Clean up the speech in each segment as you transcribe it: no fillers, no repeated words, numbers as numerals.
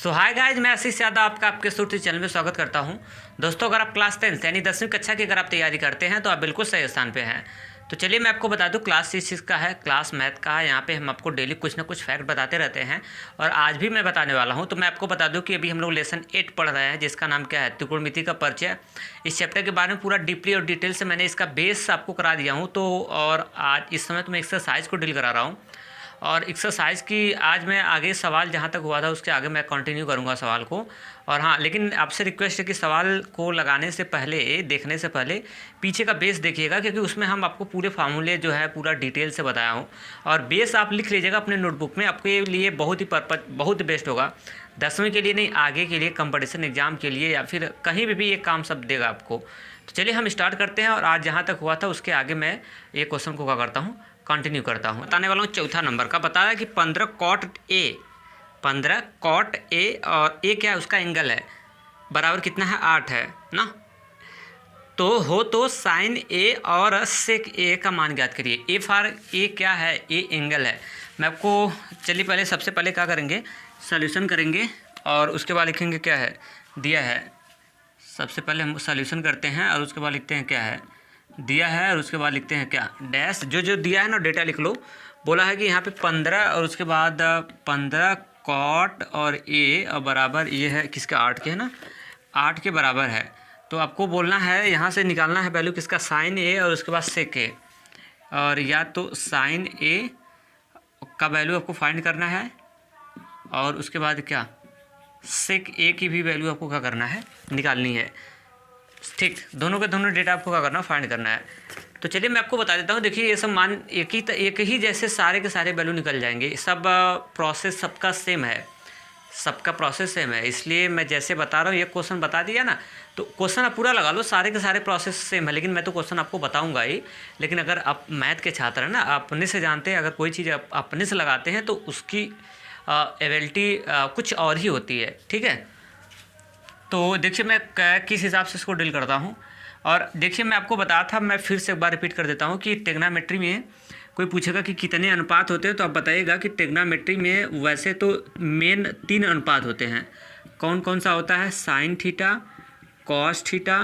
सो hi guys, मैं आशीष यादव आपका आपके सूत्र चैनल में स्वागत करता हूं। दोस्तों, अगर आप क्लास 10 यानी 10वीं कक्षा की अगर आप तैयारी करते हैं तो आप बिल्कुल सही स्थान पे हैं। तो चलिए मैं आपको बता दूं, क्लास 6 का है, क्लास मैथ का है। यहाँ पे हम आपको डेली कुछ ना कुछ फैक्ट बताते रहते हैं और आज भी मैं बताने वाला हूँ। तो मैं आपको बता दूँ कि अभी हम लोग लेसन 8 पढ़ रहे हैं, जिसका नाम क्या है, त्रिकोणमिति का परिचय। इस चैप्टर के बारे में पूरा डीपली और डिटेल से मैंने इसका बेस आपको करा दिया हूँ। तो और आज इस समय तो मैं एक्सरसाइज को डील करा रहा हूँ और एक्सरसाइज की आज मैं आगे सवाल जहाँ तक हुआ था उसके आगे मैं कंटिन्यू करूँगा सवाल को। और हाँ, लेकिन आपसे रिक्वेस्ट है कि सवाल को लगाने से पहले, देखने से पहले पीछे का बेस देखिएगा, क्योंकि उसमें हम आपको पूरे फार्मूले जो है पूरा डिटेल से बताया हूँ। और बेस आप लिख लीजिएगा अपने नोटबुक में, आपके लिए बहुत बेस्ट होगा। 10वीं के लिए नहीं, आगे के लिए कंपटीशन एग्जाम के लिए या फिर कहीं भी ये काम सब देगा आपको। तो चलिए हम स्टार्ट करते हैं और आज जहाँ तक हुआ था उसके आगे मैं ये क्वेश्चन को क्या करता हूँ, कंटिन्यू करता हूँ। बताने वाला हूँ चौथा नंबर का। बताया कि 15 कॉट ए और ए क्या है, उसका एंगल है, बराबर कितना है, 8 है ना। तो साइन ए और सेक ए का मान ज्ञात करिए। ए फॉर ए क्या है, ए एंगल है। मैं आपको चलिए पहले सबसे पहले क्या करेंगे, सॉल्यूशन करेंगे और उसके बाद लिखेंगे क्या है, दिया है। सबसे पहले हम सॉल्यूशन करते हैं और उसके बाद लिखते हैं क्या है, दिया है, और उसके बाद लिखते हैं क्या, डैश। जो दिया है ना, डेटा लिख लो। बोला है कि यहाँ पे 15 और उसके बाद 15 कॉट और ए और बराबर ये है किसका, 8 के है ना, 8 के बराबर है। तो आपको बोलना है, यहाँ से निकालना है वैल्यू किसका, साइन ए और उसके बाद सेक ए। और या तो साइन ए का वैल्यू आपको फाइंड करना है और उसके बाद क्या, सेक ए की भी वैल्यू आपको क्या करना है, निकालनी है। ठीक, दोनों के दोनों डेटा आपको क्या करना है, फाइंड करना है। तो चलिए मैं आपको बता देता हूँ। देखिए ये सब मान एक ही जैसे सारे के सारे वैल्यू निकल जाएंगे। सब प्रोसेस सबका सेम है, सबका प्रोसेस सेम है, इसलिए मैं जैसे बता रहा हूँ, ये क्वेश्चन बता दिया ना, तो क्वेश्चन आप पूरा लगा लो, सारे के सारे प्रोसेस सेम है। लेकिन मैं तो क्वेश्चन आपको बताऊँगा ही। लेकिन अगर आप मैथ के छात्र हैं ना, अपने से जानते हैं, अगर कोई चीज़ आप अपने से लगाते हैं तो उसकी एबिलिटी कुछ और ही होती है। ठीक है, तो देखिए मैं किस हिसाब से इसको डील करता हूँ। और देखिए मैं आपको बताया था, मैं फिर से एक बार रिपीट कर देता हूँ कि ट्रिग्नोमेट्री में कोई पूछेगा कि कितने अनुपात होते हैं, तो आप बताइएगा कि ट्रिग्नोमेट्री में वैसे तो मेन 3 अनुपात होते हैं। कौन कौन सा होता है, sine theta, cos theta,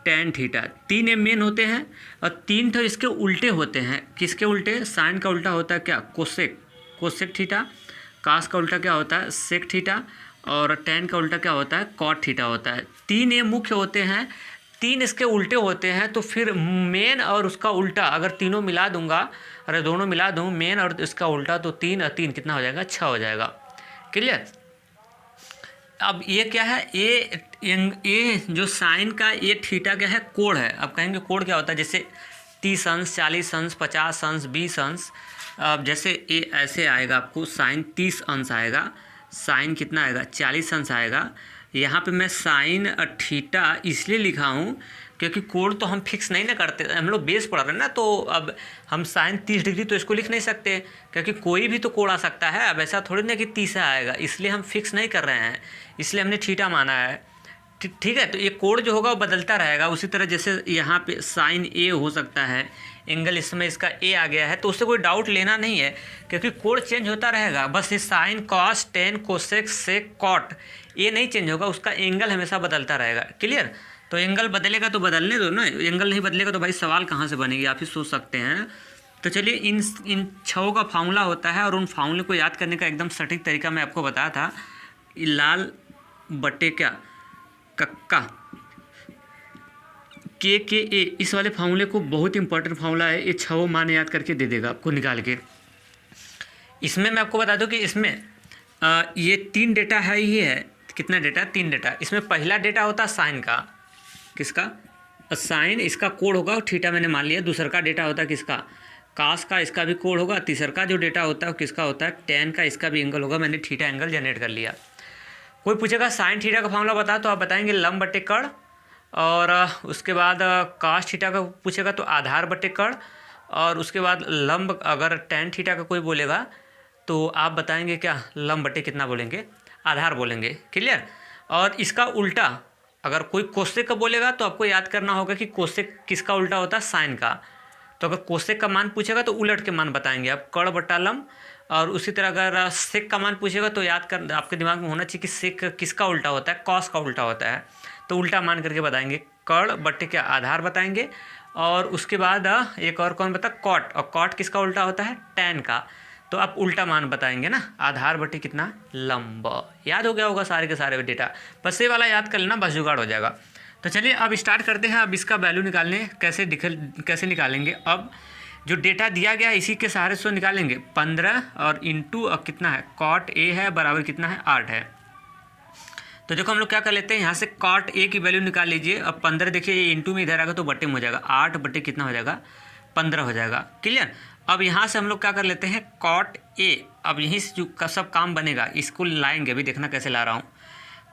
tan theta. 3 main होते हैं और 3 तो इसके उल्टे होते हैं। किसके उल्टे, साइन का उल्टा होता है क्या, कोसेक थीटा, कास का उल्टा क्या होता है, सेक थीटा, और टेन का उल्टा क्या होता है, कॉट थीटा होता है। 3 ये मुख्य होते हैं, 3 इसके उल्टे होते हैं। तो फिर मेन और उसका उल्टा अगर तीनों मिला दूंगा, अरे दोनों मिला दूँ, मेन और इसका उल्टा, तो 3 और 3 कितना हो जाएगा, 6 हो जाएगा। क्लियर। अब ये क्या है, ये जो साइन का ये थीटा क्या है, कोण है। अब कहेंगे कोण क्या होता है, जैसे 30 अंश, 40 अंश, 50 अंश, 20 अंश। अब जैसे ये ऐसे आएगा, आपको साइन 30 अंश आएगा, साइन कितना आएगा, 40 अंश आएगा। यहाँ पे मैं साइन थीटा इसलिए लिखा हूँ क्योंकि कोण तो हम फिक्स नहीं ना करते, हम लोग बेस पढ़ रहे हैं ना। तो अब हम साइन 30 डिग्री तो इसको लिख नहीं सकते, क्योंकि कोई भी तो कोण आ सकता है। अब ऐसा थोड़ी ना कि 30 आएगा, इसलिए हम फिक्स नहीं कर रहे हैं, इसलिए हमने थीटा माना है। ठीक है, तो ये कोण जो होगा वो बदलता रहेगा। उसी तरह जैसे यहाँ पे साइन ए हो सकता है, एंगल इस समय इसका ए आ गया है, तो उससे कोई डाउट लेना नहीं है, क्योंकि कोण चेंज होता रहेगा। बस ये साइन, कॉस, टेन, कोसेक, सेक, कॉट, ये नहीं चेंज होगा, उसका एंगल हमेशा बदलता रहेगा। क्लियर। तो एंगल बदलेगा तो बदलने दो ना, एंगल नहीं बदलेगा तो भाई सवाल कहाँ से बनेगी, आप ही सोच सकते हैं। तो चलिए इन 6 का फार्मूला होता है और उन फार्मूले को याद करने का एकदम सटीक तरीका मैं आपको बताया था। लाल बटे क्या, कक्का के ए, इस वाले फार्मूले को, बहुत इंपॉर्टेंट फार्मूला है ये। 6 मान याद करके दे देगा आपको निकाल के। इसमें मैं आपको बता दूं कि इसमें ये 3 डेटा है ही है। कितना डेटा, 3 डेटा। इसमें पहला डेटा होता है साइन का, किसका, साइन, इसका कोण होगा थीटा, मैंने मान लिया। दूसरा का डेटा होता है किसका, कास का, इसका भी कोण होगा। तीसरा का जो डेटा होता है किसका होता है, टेन का, इसका भी एंगल होगा। मैंने थीटा एंगल जनरेट कर लिया। कोई पूछेगा साइन थीटा का फार्मूला बता, तो आप बताएंगे लंब बटे कर्ण, और उसके बाद कास थीटा का पूछेगा तो आधार बटे कर्ण, और उसके बाद लंब, अगर टेन थीटा का कोई बोलेगा तो आप बताएंगे क्या, लंब बटे कितना बोलेंगे, आधार बोलेंगे। क्लियर। और इसका उल्टा अगर कोई कोसेक का बोलेगा तो आपको याद करना होगा कि कोसेक किसका उल्टा होता है, साइन का। तो अगर कोसेक का मान पूछेगा तो उलट के मान बताएंगे आप, कर्ण बटा लंब, और उसी तरह अगर सेक का मान पूछेगा तो याद कर, आपके दिमाग में होना चाहिए कि सेक किसका उल्टा होता है, कॉस का उल्टा होता है। तो उल्टा मान करके बताएंगे, कर्ण बटे क्या आधार बताएंगे। और उसके बाद एक और कौन बता, कॉट, और कॉट किसका उल्टा होता है, टैन का। तो आप उल्टा मान बताएंगे ना, आधार बटे कितना, लंब। याद हो गया होगा सारे के सारे डेटा, बस ये वाला याद कर लेना, बस जुगाड़ हो जाएगा। तो चलिए अब स्टार्ट करते हैं। अब इसका वैल्यू निकालने कैसे निकालेंगे। अब जो डेटा दिया गया है इसी के सहारे से निकालेंगे। 15 और इंटू अब कितना है, कॉट ए है बराबर कितना है, 8 है। तो देखो हम लोग क्या कर लेते हैं, यहाँ से कॉट ए की वैल्यू निकाल लीजिए। अब 15 देखिए ये इंटू में इधर आएगा तो बटे में हो जाएगा, 8 बटे कितना हो जाएगा, 15 हो जाएगा। क्लियर। अब यहाँ से हम लोग क्या कर लेते हैं, कॉट ए। अब यहीं से जो सब काम बनेगा इसको लाएंगे, अभी देखना कैसे ला रहा हूँ।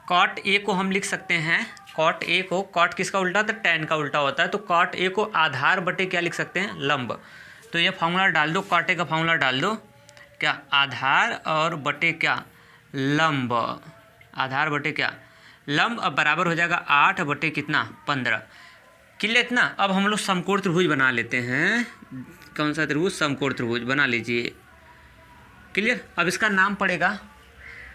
कॉट ए को हम लिख सकते हैं, कॉट ए को, कॉट किसका उल्टा होता है, टैन का उल्टा होता है। तो कॉट ए को आधार बटे क्या लिख सकते हैं, लंब। तो ये फार्मूला डाल दो, कॉट ए का फार्मूला डाल दो, क्या, आधार और बटे क्या, लंब। आधार बटे क्या, लंब। अब बराबर हो जाएगा 8 बटे कितना, 15। क्लियर इतना। अब हम लोग समकोण त्रिभुज बना लेते हैं। कौन सा त्रिभुज, समकोण त्रिभुज बना लीजिए। क्लियर। अब इसका नाम पड़ेगा,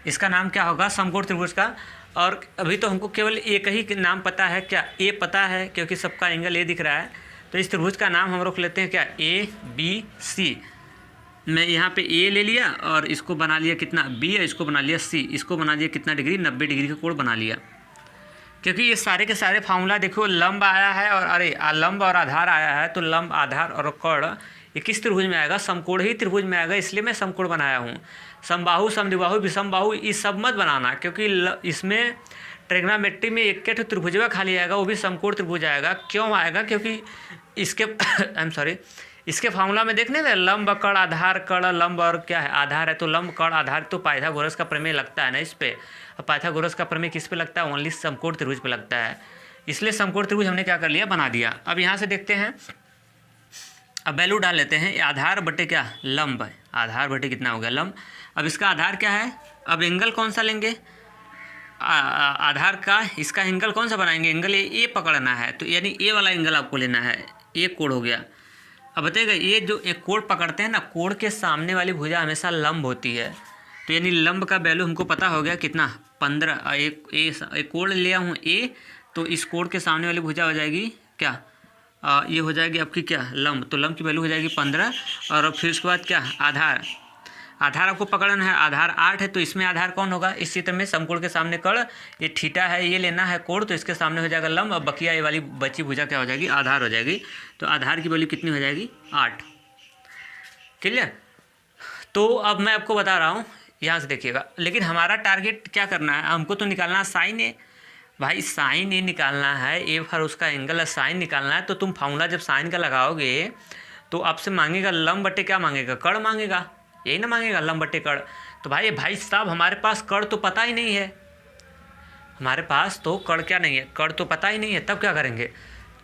इसका नाम क्या होगा, समकोण त्रिभुज का। और अभी तो हमको केवल एक ही नाम पता है, क्या, ए पता है, क्योंकि सबका एंगल ए दिख रहा है। तो इस त्रिभुज का नाम हम रख लेते हैं क्या, ए बी सी। मैं यहाँ पे ए ले लिया और इसको बना लिया कितना, बी, और इसको बना लिया सी। इसको बना लिया कितना डिग्री, 90 डिग्री का कोण बना लिया। क्योंकि ये सारे के सारे फार्मूला देखो, लंब आया है और अरे लंब और आधार आया है। तो लंब, आधार और कोण ये किस त्रिभुज में आएगा, समकोण ही त्रिभुज में आएगा, इसलिए मैं समकोण बनाया हूँ। समबाहु, समद्विबाहु, विषमबाहु ये सब मत बनाना, क्योंकि इसमें ट्रिग्नोमेट्री में एक त्रिभुज खाली आएगा, वो भी समकोण त्रिभुज आएगा। क्यों आएगा, क्योंकि इसके आई एम सॉरी, इसके फार्मूला में देखने थे, लंब कर्ण आधार, कर्ण लंब और क्या है, आधार है। तो लंब कर्ण आधार, तो पाइथागोरस का प्रमेय लगता है ना इस पे। पाइथागोरस का प्रमेय किस पे लगता है, ओनली समकोण त्रिभुज पे लगता है। इसलिए समकोण त्रिभुज हमने क्या कर लिया, बना दिया। अब यहाँ से देखते हैं, अब वैल्यू डाल लेते हैं, आधार बटे क्या, लंब है। आधार बटे कितना हो गया, लंब। अब इसका आधार क्या है, अब एंगल कौन सा लेंगे, आधार का इसका एंगल कौन सा बनाएंगे, एंगल ए पकड़ना है। तो यानी ए वाला एंगल आपको लेना है, ए कोण हो गया। अब बताइएगा, ये जो एक कोण पकड़ते हैं ना, कोण के सामने वाली भुजा हमेशा लंब होती है। तो यानी लंब का वैल्यू हमको पता हो गया कितना, 15। एक कोण लिया हूँ ए, तो इस कोण के सामने वाली भुजा हो जाएगी क्या, ये हो जाएगी आपकी क्या, लंब। तो लंब की वैल्यू हो जाएगी 15। और फिर उसके बाद क्या, आधार। आधार आपको पकड़ना है, आधार 8 है। तो इसमें आधार कौन होगा, इस चित्र में समकोण के सामने कर्ण, ये थीटा है, ये लेना है कोण, तो इसके सामने हो जाएगा लंब। अब बकिया ये वाली बची भुजा क्या हो जाएगी, आधार हो जाएगी। तो आधार की वैल्यू कितनी हो जाएगी, 8। क्लियर। तो अब मैं आपको बता रहा हूँ, यहाँ से देखिएगा। लेकिन हमारा टारगेट क्या करना है, हमको तो निकालना है साइन ए। भाई साइन ए निकालना है, ए फॉर उसका एंगल है, साइन निकालना है। तो तुम फार्मूला जब साइन का लगाओगे तो आपसे मांगेगा लंब बटे क्या मांगेगा, कर्ण मांगेगा, यही ना मांगेगा, लंब बटे कर्ण। तो भाई साहब हमारे पास कर्ण तो पता ही नहीं है, हमारे पास तो कर्ण क्या नहीं है, कर्ण तो पता ही नहीं है। तब क्या करेंगे,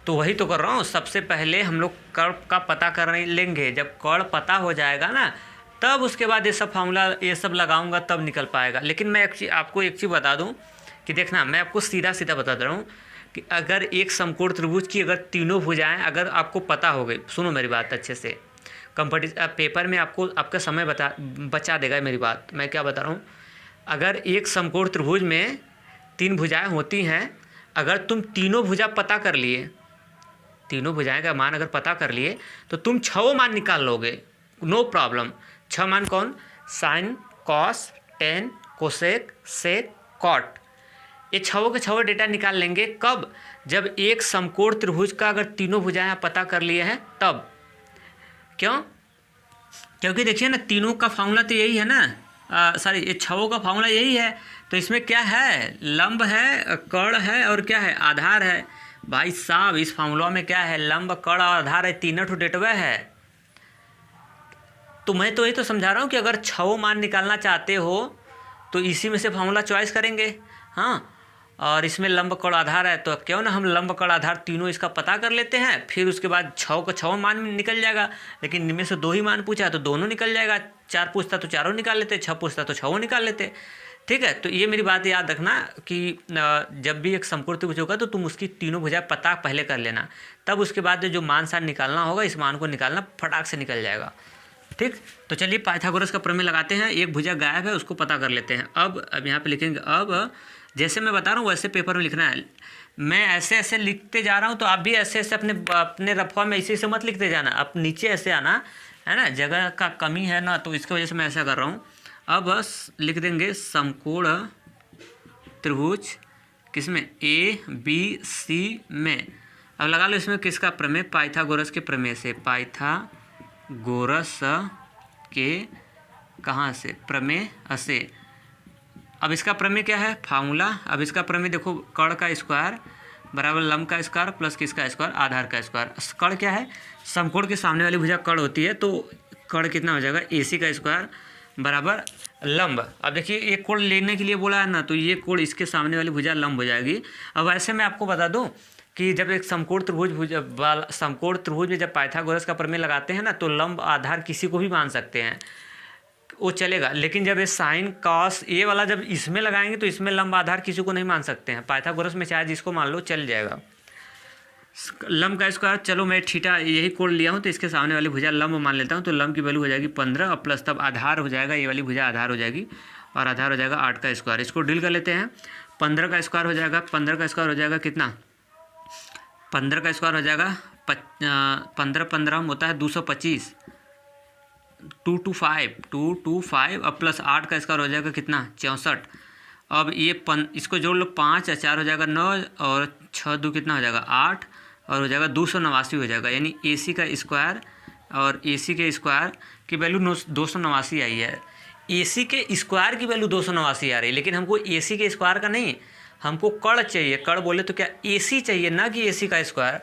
तो वही तो कर रहा हूँ, सबसे पहले हम लोग कर्ण का पता कर लेंगे। जब कर्ण पता हो जाएगा ना, तब उसके बाद ये सब फार्मूला ये सब लगाऊंगा, तब निकल पाएगा। लेकिन मैं आपको एक चीज़ बता दूं कि देखना, मैं आपको सीधा सीधा बता दे रहा हूँ कि अगर एक समकोण त्रिभुज की अगर तीनों भुजाएं अगर आपको पता हो गई, सुनो मेरी बात अच्छे से, पेपर में आपको आपका समय बचा देगा मेरी बात। मैं क्या बता रहा हूँ, अगर एक समकोण त्रिभुज में 3 भुजाएं होती हैं, अगर तुम तीनों भुजा पता कर लिए, तीनों भुजाएं का मान अगर पता कर लिए, तो तुम 6 मान निकाल लोगे, नो प्रॉब्लम। 6 मान कौन, साइन, कॉस, टेन, कोसेक, सेक, कॉट, ये 6 के 6 डेटा निकाल लेंगे। कब, जब एक समकोण त्रिभुज का अगर तीनों भुजाएं पता कर लिए हैं तब। क्यों, क्योंकि देखिए ना, तीनों का फार्मूला तो यही है ना, सॉरी ये 6 का फार्मूला यही है। तो इसमें क्या है, लंब है, कर्ण है और क्या है, आधार है। भाई साहब इस फार्मूला में क्या है, लंब, कर्ण और आधार है, तीनों ठो डेटवे है। तो मैं तो यही तो समझा रहा हूँ कि अगर 6 मान निकालना चाहते हो तो इसी में से फार्मूला चॉइस करेंगे। हाँ, और इसमें लंब कर्ण आधार है, तो क्यों ना हम लंब कर्ण आधार तीनों इसका पता कर लेते हैं। फिर उसके बाद 6 का 6 मान निकल जाएगा। लेकिन इनमें से 2 ही मान पूछा है तो दोनों निकल जाएगा, 4 पूछता तो 4 निकाल लेते, 6 पूछता तो 6 निकाल लेते। ठीक है, तो ये मेरी बात याद रखना कि जब भी एक समकोण त्रिभुज होगा तो तुम उसकी तीनों भुजा पता पहले कर लेना, तब उसके बाद जो मान सान निकालना होगा, इस मान को निकालना फटाक से निकल जाएगा। ठीक। तो चलिए पाइथागोरस का प्रमेय लगाते हैं। एक भुजा गायब है उसको पता कर लेते हैं। अब यहाँ पे लिखेंगे, अब जैसे मैं बता रहा हूँ वैसे पेपर में लिखना है। मैं ऐसे ऐसे लिखते जा रहा हूँ तो आप भी ऐसे ऐसे अपने अपने रफा में ऐसे ऐसे मत लिखते जाना, अब नीचे ऐसे आना है ना, जगह का कमी है ना, तो इसकी वजह से मैं ऐसा कर रहा हूँ। अब बस लिख देंगे समकोण त्रिभुज किसमें, ए बी सी में। अब लगा लो इसमें किसका प्रमेय, पाइथागोरस के प्रमेय से, पाइथागोरस के कहाँ से, प्रमेय से। अब इसका प्रमेय क्या है, फार्मूला। अब इसका प्रमेय देखो, कर्ण का स्क्वायर बराबर लंब का स्क्वायर प्लस किसका स्क्वायर, आधार का स्क्वायर। कर्ण क्या है, समकोण के सामने वाली भुजा कर्ण होती है, तो कर्ण कितना हो जाएगा, AC का स्क्वायर बराबर लंब। अब देखिए एक कोण लेने के लिए बोला है ना, तो ये कोण इसके सामने वाली भुजा लंब हो जाएगी। अब ऐसे मैं आपको बता दूं कि जब एक समकोण त्रिभुज में जब पाइथागोरस का प्रमेय लगाते हैं ना, तो लंब आधार किसी को भी मान सकते हैं, वो चलेगा। लेकिन जब ये साइन कॉस ए वाला जब इसमें लगाएंगे तो इसमें लंब आधार किसी को नहीं मान सकते हैं। पाइथागोरस में चाहे जिसको मान लो चल जाएगा। लंब का स्क्वायर, चलो मैं थीटा यही कोण लिया हूँ तो इसके सामने वाली भुजा लंब मान लेता हूँ, तो लंब की वैल्यू हो जाएगी 15 और प्लस तब आधार हो जाएगा, ये वाली भुजा आधार हो जाएगी और आधार हो जाएगा 8 का स्क्वायर। इसको डील कर लेते हैं। 15 का स्क्वायर हो जाएगा, 15 का स्क्वायर हो जाएगा कितना, 15 का स्क्वायर हो जाएगा 15 होता है 225, 225 अब प्लस 8 का स्क्वायर हो जाएगा कितना, 64। अब ये इसको जोड़ लो, 5 और 4 हो जाएगा 9 और 6 2 कितना हो जाएगा 8 और हो जाएगा 289 हो जाएगा। यानी AC का स्क्वायर और AC के स्क्वायर की वैल्यू 289 आई है। AC के स्क्वायर की वैल्यू 289 आ रही है, लेकिन हमको AC के स्क्वायर का नहीं, हमको कर्ण चाहिए। कर्ण बोले तो क्या AC चाहिए, ना कि AC का स्क्वायर।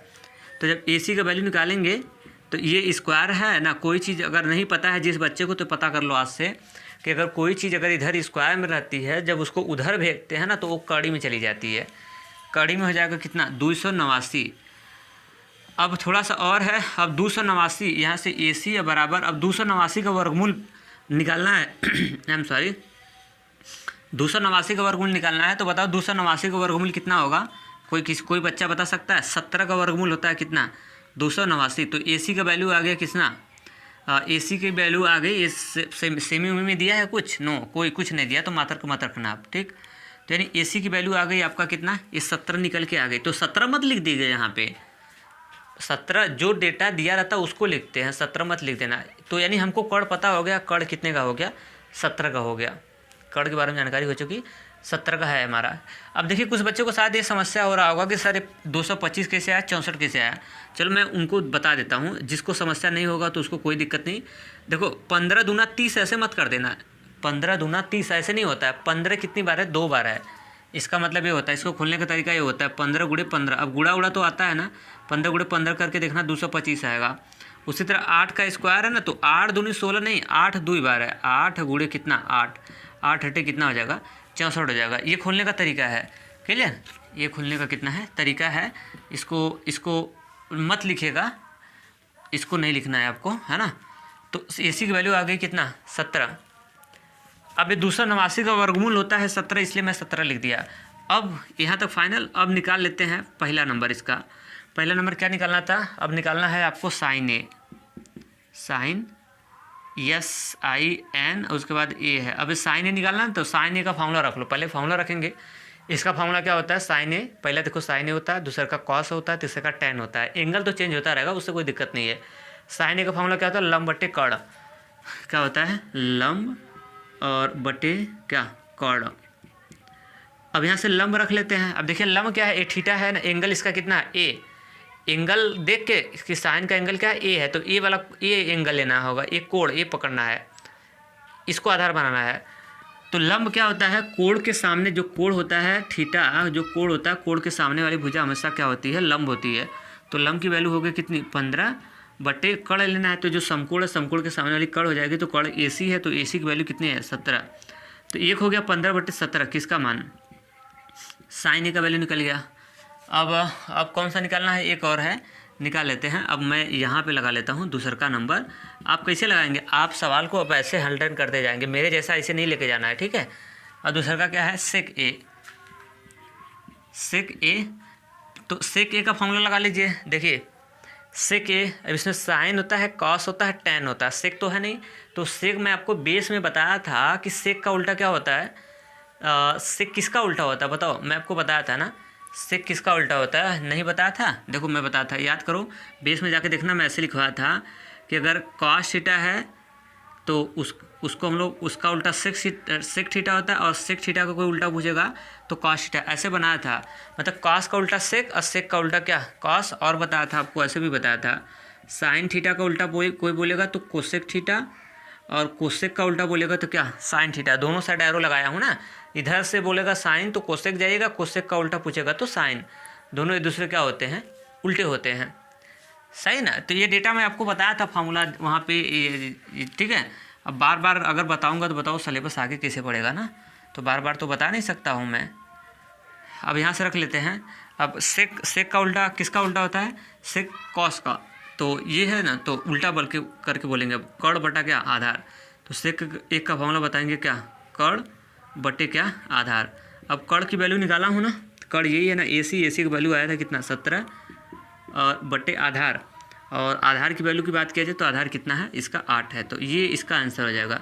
तो जब AC का वैल्यू निकालेंगे तो ये स्क्वायर है ना, कोई चीज़ अगर नहीं पता है जिस बच्चे को, तो पता कर लो आज से कि अगर कोई चीज़ अगर इधर स्क्वायर में रहती है, जब उसको उधर भेजते हैं ना तो वो कड़ी में चली जाती है। कड़ी में हो जाएगा कितना, 289। अब थोड़ा सा और है, अब 289 यहाँ से AC या बराबर, अब 289 का वर्गमूल निकालना है आई एम सॉरी, 289 का वर्गमूल निकालना है। तो बताओ 289 का वर्गमूल कितना होगा, कोई बच्चा बता सकता है। 17 का वर्गमूल होता है कितना, 289। तो AC का वैल्यू आ गया कितना, AC की वैल्यू आ गई। ये सेमी उमी में दिया है कुछ, नो कोई कुछ नहीं दिया, तो मात्र को मत रखना आप, ठीक। तो यानी AC की वैल्यू आ गई आपका कितना, ये 17 निकल के आ गई। तो 17 मत लिख दीजिए यहाँ पे, 17 जो डेटा दिया रहता है उसको लिखते हैं, 17 मत लिख देना। तो यानी हमको कर्ण पता हो गया, कर्ण कितने का हो गया, 17 का हो गया। कर्ण के बारे में जानकारी हो चुकी, 17 का है हमारा। अब देखिए कुछ बच्चों को शायद ये समस्या हो रहा होगा कि सर 225 कैसे आया, 64 कैसे आया। चलो मैं उनको बता देता हूँ, जिसको समस्या नहीं होगा तो उसको कोई दिक्कत नहीं। देखो 15 दूना 30 ऐसे मत कर देना, 15 दूना 30 ऐसे नहीं होता है। 15 कितनी बार है, 2 बार है। इसका मतलब ये होता है, इसको खोलने का तरीका ये होता है 15 गुणे 15। अब गुड़ा उड़ा तो आता है ना, 15 गुणे 15 करके देखना 225 आएगा। उसी तरह 8 का स्क्वायर है ना, तो 8 दूनी 16 नहीं, 8 2 बार है। 8 गुणे कितना 8, 8 हटे कितना हो जाएगा 64 हो जाएगा। ये खोलने का तरीका है, क्लियर। ये खोलने का कितना है तरीका है। इसको मत लिखिएगा, इसको नहीं लिखना है आपको, है ना। तो AC की वैल्यू आ गई कितना 17। अब ये 289 का वर्गमूल होता है 17, इसलिए मैं 17 लिख दिया। अब यहाँ तक फाइनल। अब निकाल लेते हैं पहला नंबर। इसका पहला नंबर क्या निकालना था, अब निकालना है आपको साइन A, साइन SIN, उसके बाद A है। अब साइन A निकालना है, तो साइन A का फार्मूला रख लो। पहले फार्मूला रखेंगे। इसका फार्मूला क्या होता है, साइन A, पहले देखो साइन A होता है, दूसरे का कॉस होता है, तीसरे का टैन होता है। एंगल तो चेंज होता रहेगा, उससे कोई दिक्कत नहीं है। साइन A का फार्मूला क्या होता है, लंब बटे कर्ण। क्या होता है, लंब और बटे क्या, कर्ण। अब यहाँ से लंब रख लेते हैं। अब देखिए लंब क्या है, थीटा है ना, एंगल इसका कितना है A। एंगल देख के इसकी साइन का एंगल क्या है, A है, तो A वाला एंगल लेना होगा, एक कोण A पकड़ना है, इसको आधार बनाना है। तो लंब क्या होता है, कोण के सामने जो कोण होता है, थीटा जो कोण होता है, कोण के सामने वाली भुजा हमेशा क्या होती है, लंब होती है। तो लंब की वैल्यू हो गई कितनी 15 बटे कर्ण लेना है, तो जो समकोण है, समकोण के सामने वाली कर्ण हो जाएगी। तो कर्ण AC है, तो AC की वैल्यू कितनी है 17। तो एक हो गया 15 बटे 17 किसका मान, साइन A का वैल्यू निकल गया। अब कौन सा निकालना है, एक और है, निकाल लेते हैं। अब मैं यहाँ पे लगा लेता हूँ दूसरा का नंबर। आप कैसे लगाएंगे, आप सवाल को अब ऐसे हल डन करते जाएंगे, मेरे जैसा ऐसे नहीं लेके जाना है, ठीक है। और दूसरा का क्या है, सेक A, सेक A। तो सेक A का फॉर्मूला लगा लीजिए। देखिए सेक ए, अब इसमें साइन होता है, कॉस होता है, टैन होता है, सेक तो है नहीं। तो सेक मैं आपको बेस में बताया था कि सेक का उल्टा क्या होता है, सेक किसका उल्टा होता है बताओ, मैं आपको बताया था ना सेक किसका उल्टा होता है, नहीं बताया था? देखो मैं बताया था, याद करो, बेस में जाके देखना, मैं ऐसे लिखवाया था कि अगर कॉस थीटा है तो उसको हम लोग उसका उल्टा सेक थीटा होता है, और सेक थीटा का कोई उल्टा पूछेगा तो कॉस थीटा, ऐसे बनाया था। मतलब कॉस का उल्टा सेक और सेक का उल्टा क्या, कॉस। और बताया था आपको, ऐसे भी बताया था, साइन थीटा का उल्टा कोई बोलेगा तो कोसेक थीटा, और कोसेक का उल्टा बोलेगा तो क्या, साइन थीटा। दोनों साइड एरो लगाया हूँ ना, इधर से बोलेगा साइन तो कोसेक जाइएगा, कोसेक का उल्टा पूछेगा तो साइन। दोनों एक दूसरे क्या होते हैं, उल्टे होते हैं, सही ना। तो ये डेटा मैं आपको बताया था फार्मूला वहाँ पे, ठीक है। अब बार बार अगर बताऊँगा तो बताओ सिलेबस आगे कैसे पड़ेगा ना, तो बार बार तो बता नहीं सकता हूँ मैं। अब यहाँ से रख लेते हैं। अब सेक का उल्टा किसका उल्टा होता है, सेक कॉस का। तो ये है ना, तो उल्टा बल्कि करके बोलेंगे अब, कर्ण बटा क्या, आधार। तो सेक एक का फॉर्मूला बताएंगे क्या, कर्ण बटे क्या, आधार। अब कर्ण की वैल्यू निकाला हूँ ना, कर्ण यही है ना, AC की वैल्यू आया था कितना, 17 और बटे आधार, और आधार की वैल्यू की बात किया जाए तो आधार कितना है, इसका 8 है। तो ये इसका आंसर हो जाएगा,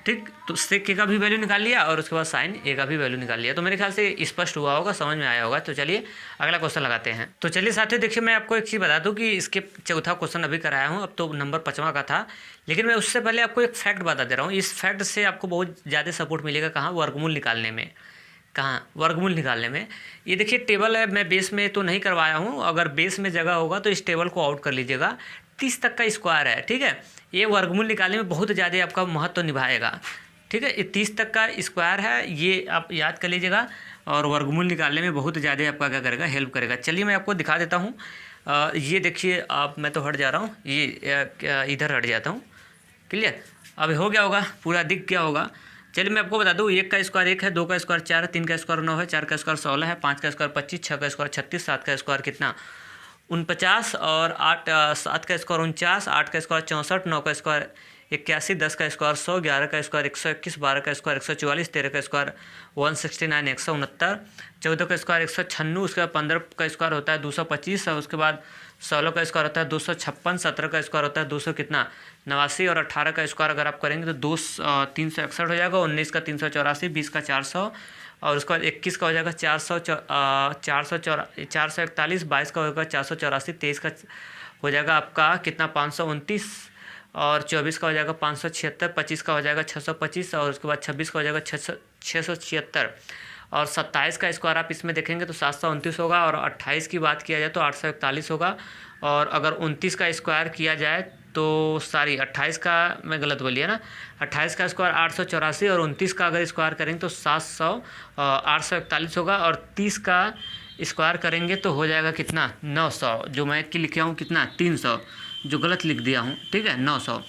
ठीक। तो सेक ए का भी वैल्यू निकाल लिया और उसके बाद साइन ए का भी वैल्यू निकाल लिया। तो मेरे ख्याल से स्पष्ट हुआ होगा, समझ में आया होगा। तो चलिए अगला क्वेश्चन लगाते हैं। तो चलिए साथियों, देखिए मैं आपको एक चीज़ बता दूं कि इसके चौथा क्वेश्चन अभी कराया हूं, अब तो नंबर 5वां का था, लेकिन मैं उससे पहले आपको एक फैक्ट बता दे रहा हूँ। इस फैक्ट से आपको बहुत ज़्यादा सपोर्ट मिलेगा, कहाँ, वर्गमूल निकालने में। कहाँ, वर्गमूल निकालने में। ये देखिए टेबल है, मैं बेस में तो नहीं करवाया हूँ, अगर बेस में जगह होगा तो इस टेबल को आउट कर लीजिएगा। 30 तक का स्क्वायर है, ठीक है। ये वर्गमूल निकालने में बहुत ज़्यादा आपका महत्व निभाएगा, ठीक है। ये 30 तक का स्क्वायर है, ये आप याद कर लीजिएगा, और वर्गमूल निकालने में बहुत ज़्यादा आपका क्या करेगा, हेल्प करेगा। चलिए मैं आपको दिखा देता हूँ। ये देखिए आप, मैं तो हट जा रहा हूँ, ये इधर हट जाता हूँ, क्लियर। अब हो गया होगा, पूरा दिख गया होगा। चलिए मैं आपको बता दूँ, 1 का स्क्वायर 1 है, 2 का स्क्वायर 4 है, 3 का स्क्वायर 9 है, 4 का स्क्वायर 16 है, 5 का स्क्वायर 25, 6 का स्क्वायर 36, 7 का स्क्वायर कितना, 49, और 7 का स्क्वायर 49, 8 का स्क्वायर 64, 9 का स्क्वायर 81, 10 का स्क्वायर 100, 11 का स्क्वायर 121, 12 का स्क्वायर 144, 13 का स्क्वायर 169, 169, 14 का स्क्वायर 196, उसके बाद 15 का स्क्वायर होता है 225, और उसके बाद 16 का स्क्वायर होता है 256, 17 का स्क्वायर होता है 200 कितना, 89, और 18 का स्क्वायर अगर आप करेंगे तो 361 हो जाएगा, 19 का 384, 20 का 400, और उसके बाद 21 का हो जाएगा 441, 22 का होगा 484, 23 का हो जाएगा आपका कितना 529, और 24 का हो जाएगा 576, 25 का हो जाएगा 625, और उसके बाद 26 का हो जाएगा 676, और 27 का स्क्वायर आप इसमें देखेंगे तो 729 होगा, और 28 की बात किया जाए तो 841 होगा, और अगर 29 का स्क्वायर किया जाए तो 28 का मैं गलत बोलिए ना, 28 का स्क्वायर 884, और 29 का अगर स्क्वायर करेंगे तो 841 होगा, और 30 का स्क्वायर करेंगे तो हो जाएगा कितना 900, जो मैं की लिखा हूँ कितना 300, जो गलत लिख दिया हूँ, ठीक है 900।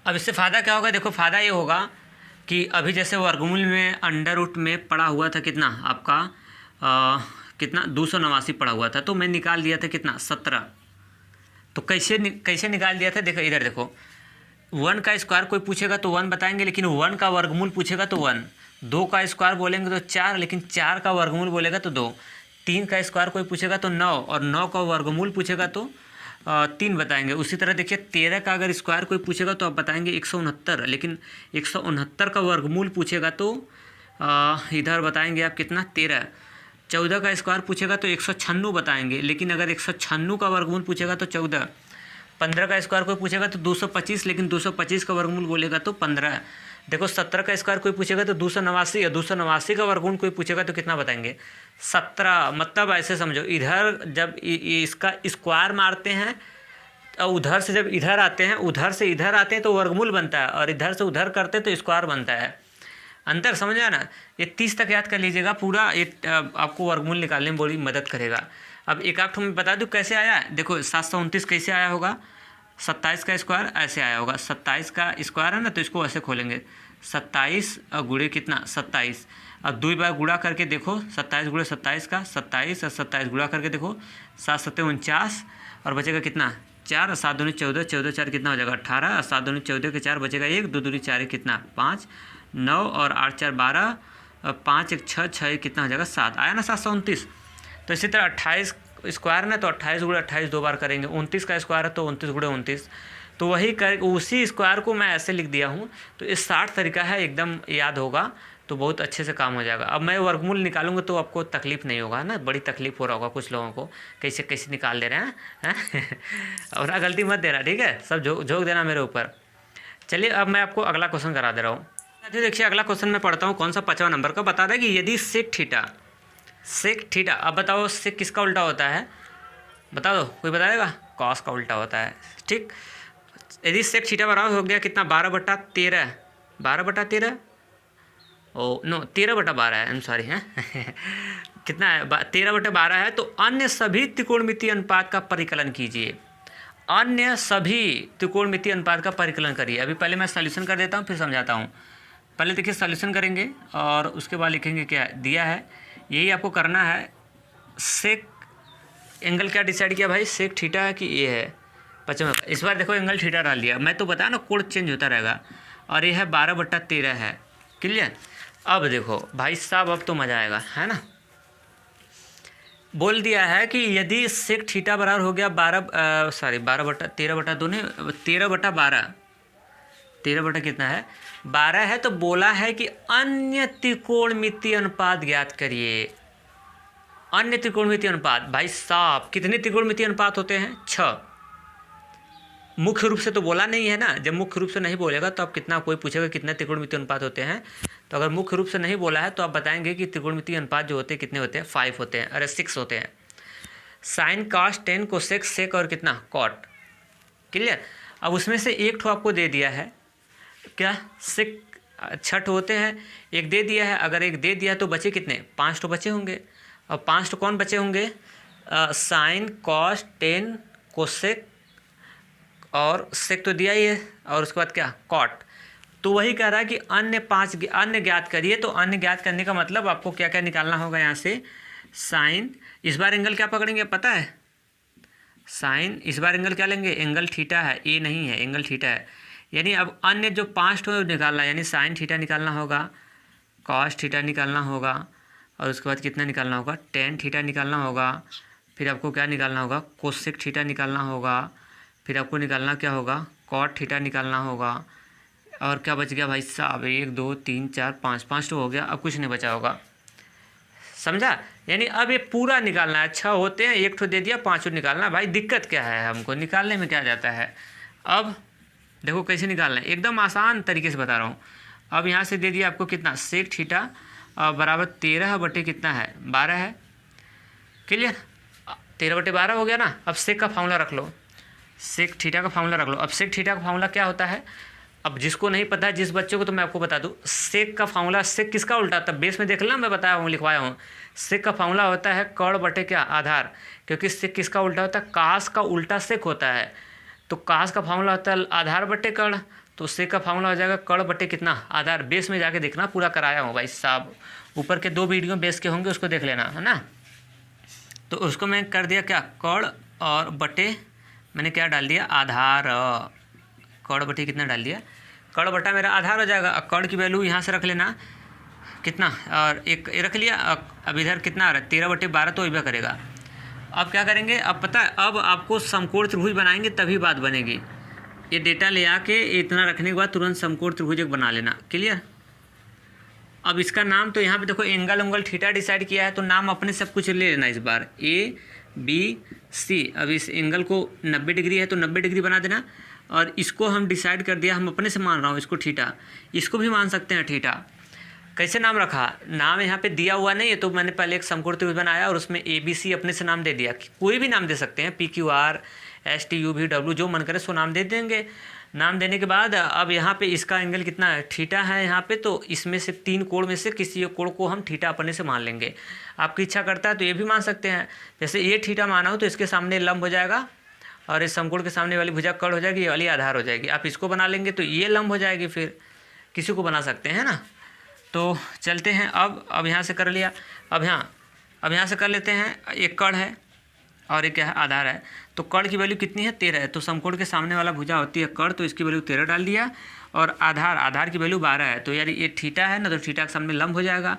अब इससे फ़ायदा क्या होगा, देखो फ़ायदा ये होगा कि अभी जैसे वर्गमूल में अंडर रूट में पड़ा हुआ था कितना आपका कितना 289 पड़ा हुआ था, तो मैं निकाल दिया था कितना 17। तो कैसे निकाल दिया था, देखो इधर देखो, 1 का स्क्वायर कोई पूछेगा तो 1 बताएंगे, लेकिन 1 का वर्गमूल पूछेगा तो 1, 2 का स्क्वायर बोलेंगे तो 4, लेकिन 4 का वर्गमूल बोलेगा तो 2, 3 का स्क्वायर कोई पूछेगा तो 9, और 9 का वर्गमूल पूछेगा तो 3 बताएंगे। उसी तरह देखिए 13 का अगर स्क्वायर कोई पूछेगा तो आप बताएंगे 169, लेकिन 169 का वर्गमूल पूछेगा तो इधर बताएंगे आप कितना 13। 14 का स्क्वायर पूछेगा तो 196 बताएंगे, लेकिन अगर 196 का वर्गमूल पूछेगा तो 14। 15 का स्क्वायर कोई पूछेगा तो 225, लेकिन 225 का वर्गमूल बोलेगा तो 15। देखो 17 का स्क्वायर कोई पूछेगा तो 289, और 289 का वर्गमूल कोई पूछेगा तो कितना बताएंगे 17। मतलब ऐसे समझो, इधर जब इसका स्क्वायर मारते हैं और उधर से जब इधर आते हैं, उधर से इधर आते हैं तो वर्गमूल बनता है, और इधर से उधर करते हैं तो स्क्वायर बनता है। अंतर समझा ना। ये 30 तक याद कर लीजिएगा, पूरा एक आपको वर्गमूल निकालने में बड़ी मदद करेगा। अब एक आठ मैं बता दूँ कैसे आया है। देखो 729 कैसे आया होगा, 27 का स्क्वायर ऐसे आया होगा, 27 का स्क्वायर है ना, तो इसको ऐसे खोलेंगे 27 और गुणे कितना 27। अब 2 बार गुणा करके देखो, 27 गुणे 27 का 27, और 27 गुणा करके देखो 7 7 49, और बचेगा कितना 4, और 7 दूनी 14, 14 4 कितना हो जाएगा 18, और 7 दूनी 14 के 4 बचेगा 1, 2 दूनी 4 कितना 5, 9, और 8 4 12, और 5 1 6 6 कितना हो जाएगा 7। आया ना 729। तो इसी तरह 28 स्क्वायर ना, तो 28 गुणे 28 2 बार करेंगे। 29 का स्क्वायर है तो 29 गुणे 29, तो वही कर उसी स्क्वायर को मैं ऐसे लिख दिया हूँ। तो इस 60 तरीका है, एकदम याद होगा तो बहुत अच्छे से काम हो जाएगा। अब मैं वर्गमूल निकालूंगा तो आपको तकलीफ नहीं होगा ना, बड़ी तकलीफ हो रहा होगा कुछ लोगों को, कैसे कैसे निकाल दे रहे हैं और ना गलती मत देना, ठीक है, सब झोंक देना मेरे ऊपर। चलिए अब मैं आपको अगला क्वेश्चन करा दे रहा हूँ। देखिए अगला क्वेश्चन मैं पढ़ता हूँ, कौन सा 5वां नंबर का, बता रहा है कि यदि सेक थीटा, अब बताओ सेक किसका उल्टा होता है, बता दो, कोई बताएगा? कॉस का उल्टा होता है, ठीक। यदि सेक थीटा बराबर हो गया कितना, 12/13, 12/13, ओ नो 13/12 है, आई एम सॉरी, है कितना है, 13/12 है। तो अन्य सभी त्रिकोणमितीय अनुपात का परिकलन कीजिए, अन्य सभी त्रिकोणमितीय अनुपात का परिकलन करिए। अभी पहले मैं सॉल्यूशन कर देता हूँ फिर समझाता हूँ। पहले देखिए सॉल्यूशन करेंगे और उसके बाद लिखेंगे क्या दिया है, यही आपको करना है। सेक एंगल क्या डिसाइड किया भाई, सेक थीटा है कि ये है 55, इस बार देखो एंगल थीटा डाल दिया, मैं तो बताया ना कोड चेंज होता रहेगा, और ये है 12/13 है, क्लियर। अब देखो भाई साहब, अब तो मज़ा आएगा, है ना। बोल दिया है कि यदि सेक थीटा बराबर हो गया 13/2 नहीं, 13/12, 13 कितना है 12 है, तो बोला है कि अन्य त्रिकोणमितीय अनुपात ज्ञात करिए। अन्य त्रिकोणमितीय अनुपात, भाई साहब कितने त्रिकोणमितीय अनुपात होते हैं, 6। मुख्य रूप से तो बोला नहीं है ना, जब मुख्य रूप से नहीं बोलेगा तो आप कितना, कोई पूछेगा कितने त्रिकोणमितीय अनुपात होते हैं, तो अगर मुख्य रूप से नहीं बोला है तो आप बताएंगे कि त्रिकोणमितीय अनुपात जो होते हैं कितने होते हैं, 5 होते हैं, अरे 6 होते हैं। Sine cos tan cosec sec और कितना कॉट, क्लियर। अब उसमें से एक ठो आपको दे दिया है, क्या सेक 6 होते हैं, एक दे दिया है, अगर एक दे दिया तो बचे कितने, 5 तो बचे होंगे। अब 5 तो कौन बचे होंगे, साइन कॉस टेन कोसेक और सेक तो दिया ही है, और उसके बाद क्या कॉट। तो वही कह रहा है कि अन्य ज्ञात करिए। तो अन्य ज्ञात करने का मतलब आपको क्या क्या निकालना होगा यहाँ से, साइन, इस बार एंगल क्या पकड़ेंगे पता है, साइन, इस बार एंगल क्या लेंगे, एंगल थीटा है, ए नहीं है, एंगल थीटा है। यानी अब अन्य जो 5 ठो निकालना, यानी साइन थीटा निकालना होगा, कॉस थीटा निकालना होगा, और उसके बाद कितना निकालना होगा, टेन थीटा निकालना होगा, फिर आपको क्या निकालना होगा, कोसेक थीटा निकालना होगा, फिर आपको निकालना क्या होगा, कॉट थीटा निकालना होगा, और क्या बच गया भाई साहब, 1 2 3 4 5 तो हो गया, अब कुछ नहीं बचा होगा, समझा। यानी अब ये पूरा निकालना है, 6 होते हैं, एक ठो दे दिया, 5 निकालना। भाई दिक्कत क्या है, हमको निकालने में क्या जाता है। अब देखो कैसे निकालना है, एकदम आसान तरीके से बता रहा हूँ। अब यहाँ से दे दिया आपको कितना, सेक थीटा बराबर 13 कितना है 12 है, क्लियर। 13/12 हो गया ना। अब सेक का फार्मूला रख लो, सेक थीटा का फार्मूला रख लो। अब सेक थीटा का फार्मूला क्या होता है, अब जिसको नहीं पता है, जिस बच्चे को, तो मैं आपको बता दूं, सेक का फार्मूला, सेक किसका उल्टा, तब बेस में देख लेना, मैं बताया हूँ, लिखवाया हूँ। सेक का फार्मूला होता है कर्ण बटे क्या, आधार, क्योंकि सेक किसका उल्टा होता है, कास का उल्टा सेक होता है। तो कास का फार्मूला होता है आधार बटे कर्ण, तो सेक का फार्मूला हो जाएगा कर्ण बटे कितना, आधार। बेस में जाके देखना, पूरा कराया हूँ भाई साहब, ऊपर के 2 वीडियो बेस के होंगे, उसको देख लेना, है ना। तो उसको मैं कर दिया क्या, कर्ण और बटे मैंने क्या डाल दिया, आधार, कर्ण बटे कितना डाल दिया, कर्ण बटा मेरा आधार हो जाएगा। कर्ण की वैल्यू यहाँ से रख लेना कितना, और एक रख लिया। अब इधर कितना आ रहा है, 13/12 तो इधर करेगा। अब क्या करेंगे, अब पता है, अब आपको समकोण त्रिभुज बनाएंगे तभी बात बनेगी। ये डेटा ले आके इतना रखने के बाद तुरंत समकोण त्रिभुज एक बना लेना, क्लियर। अब इसका नाम तो यहाँ पे देखो एंगल उंगल थीटा डिसाइड किया है, तो नाम अपने सब कुछ ले लेना इस बार, ABC। अब इस एंगल को 90 डिग्री है तो 90 डिग्री बना देना, और इसको हम डिसाइड कर दिया, हम अपने से मान रहा हूँ इसको थीटा, इसको भी मान सकते हैं थीटा। कैसे नाम रखा, नाम यहाँ पे दिया हुआ नहीं है, तो मैंने पहले एक समकोण त्रिभुज बनाया और उसमें ABC अपने से नाम दे दिया। कोई भी नाम दे सकते हैं, PQR STUV W, जो मन करे सो नाम दे देंगे। नाम देने के बाद अब यहाँ पे इसका एंगल कितना है, थीटा है यहाँ पे, तो इसमें से 3 कोण में से किसी एक कोण को हम थीटा अपने से मान लेंगे। आपकी इच्छा करता है तो ये भी मान सकते हैं, जैसे ये थीटा माना हो तो इसके सामने लंब हो जाएगा, और इस समकोण के सामने वाली भुजा कर्ण हो जाएगी, ये वाली आधार हो जाएगी। आप इसको बना लेंगे तो ये लंब हो जाएगी, फिर किसी को बना सकते हैं ना। तो चलते हैं, अब यहाँ से कर लिया। अब यहाँ से कर लेते हैं, एक कर्ण है और एक क्या है, आधार है। तो कर्ण की वैल्यू कितनी है, 13 है, तो समकोण के सामने वाला भुजा होती है कर्ण, तो इसकी वैल्यू 13 डाल दिया। और आधार की वैल्यू 12 है, तो यार ये थीटा है ना, तो थीटा के सामने लंब हो जाएगा,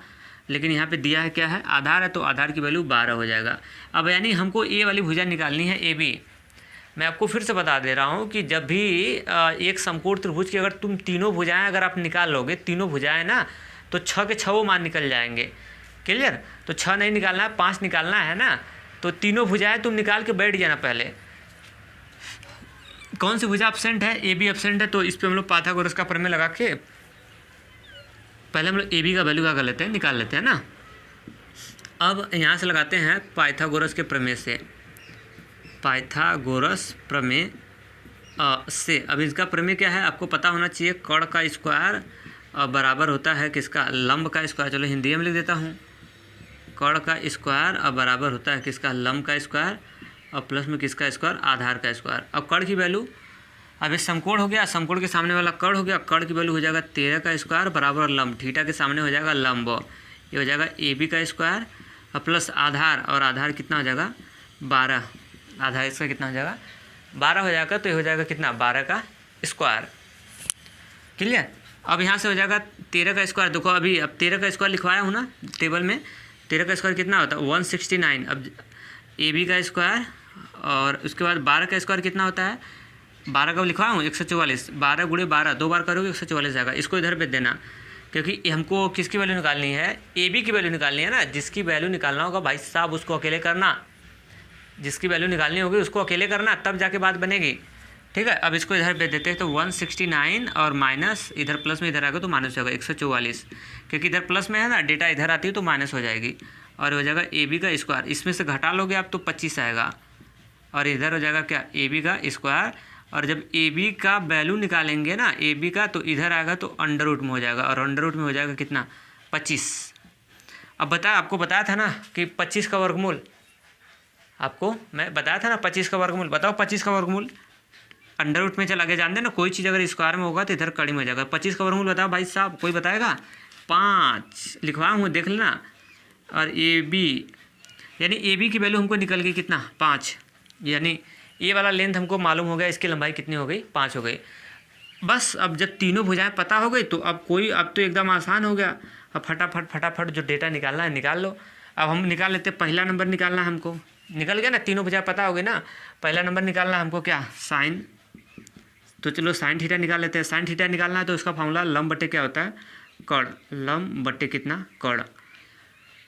लेकिन यहाँ पे दिया है क्या है, आधार है, तो आधार की वैल्यू 12 हो जाएगा। अब यानी हमको ए वाली भुजा निकालनी है ए बी। मैं आपको फिर से बता दे रहा हूँ कि जब भी एक समकोण त्रिभुज की अगर तुम तीनों भुजाएं अगर आप निकाल लोगे, तीनों भुजाएं ना, तो 6 के 6 मान निकल जाएंगे। क्लियर? तो 6 नहीं निकालना है, 5 निकालना है ना। तो तीनों भुजाएं तुम निकाल के बैठ जाना। पहले कौन सी भुजा एब्सेंट है, ए बी एब्सेंट है, तो इस पर हम लोग पाइथागोरस का प्रमेय लगा के पहले हम लोग ए बी का वैल्यू क्या कर लेते हैं, निकाल लेते हैं ना। अब यहाँ से लगाते हैं पाइथागोरस के प्रमेय से, पाइथागोरस प्रमेय से। अब इसका प्रमेय क्या है आपको पता होना चाहिए, कर्ण का स्क्वायर बराबर होता है किसका, लंब का स्क्वायर। चलो हिंदी में लिख देता हूँ, कर्ण का स्क्वायर बराबर होता है किसका, लंब का स्क्वायर, और प्लस में किसका स्क्वायर, आधार का स्क्वायर। अब कर्ण की वैल्यू, अब ये समकोण हो गया, समकोण के सामने वाला कर्ण हो गया, कर्ण की वैल्यू हो जाएगा 13 का स्क्वायर बराबर लंब, थीटा के सामने हो जाएगा लंब, ये हो जाएगा ए बी का स्क्वायर और प्लस आधार, और आधार कितना हो जाएगा 12, आधार इसका कितना हो जाएगा 12 हो जाएगा, तो ये हो जाएगा कितना 12 का स्क्वायर। क्लियर? अब यहाँ से हो जाएगा 13 का स्क्वायर। देखो अभी अब 13 का स्क्वायर लिखवाया हूँ ना टेबल में, 13 का स्क्वायर कितना होता है 169। अब ए बी का स्क्वायर और उसके बाद 12 का स्क्वायर कितना होता है, 12 का लिखवाया हूँ 144, 12 गुणे 12 2 बार करोगे 144 आएगा। इसको इधर भेज देना, क्योंकि हमको किसकी वैल्यू निकालनी है, ए बी की वैल्यू निकालनी है ना। जिसकी वैल्यू निकालना होगा भाई साहब उसको अकेले करना, जिसकी वैल्यू निकालनी होगी उसको अकेले करना, तब जाके बात बनेगी। ठीक है? अब इसको इधर भेज देते हैं, तो 169 और माइनस इधर प्लस में इधर आएगा तो माइनस हो जाएगा 144, क्योंकि इधर प्लस में है ना, डेटा इधर आती है तो माइनस हो जाएगी, और हो जाएगा ए बी का स्क्वायर। इसमें से घटा लोगे आप तो 25 आएगा, और इधर हो जाएगा क्या, ए बी का स्क्वायर। और जब ए बी का वैल्यू निकालेंगे ना ए बी का, तो इधर आएगा तो अंडर रूट में हो जाएगा, और अंडर रूट में हो जाएगा कितना 25। अब आपको बताया था ना कि 25 का वर्गमूल, आपको मैं बताया था ना 25 का वर्गमूल, बताओ 25 का वर्गमूल अंडर रूट में चला गया। जानते ना, कोई चीज़ अगर स्क्वायर में होगा तो इधर कड़ी में हो जाएगा। 25 का वर्गमूल बताओ भाई साहब, कोई बताएगा? 5 लिखवा हूँ, देख लेना। और ए बी, यानी ए बी की वैल्यू हमको निकल गई कितना 5, यानी ये वाला लेंथ हमको मालूम हो गया, इसकी लंबाई कितनी हो गई 5 हो गई। बस अब जब तीनों भुजाएं पता हो गई तो अब तो एकदम आसान हो गया। अब फटाफट जो डेटा निकालना है निकाल लो। अब हम निकाल लेते हैं, पहला नंबर निकालना है हमको, निकल गया ना, तीनों भुजाएं पता हो गई ना। पहला नंबर निकालना है हमको क्या, साइन, तो चलो साइन थीटा निकाल लेते हैं। साइन थीटा निकालना है तो उसका फॉर्मूला लंब बटे क्या होता है, कर्ण, लंब बटे कितना कर्ण।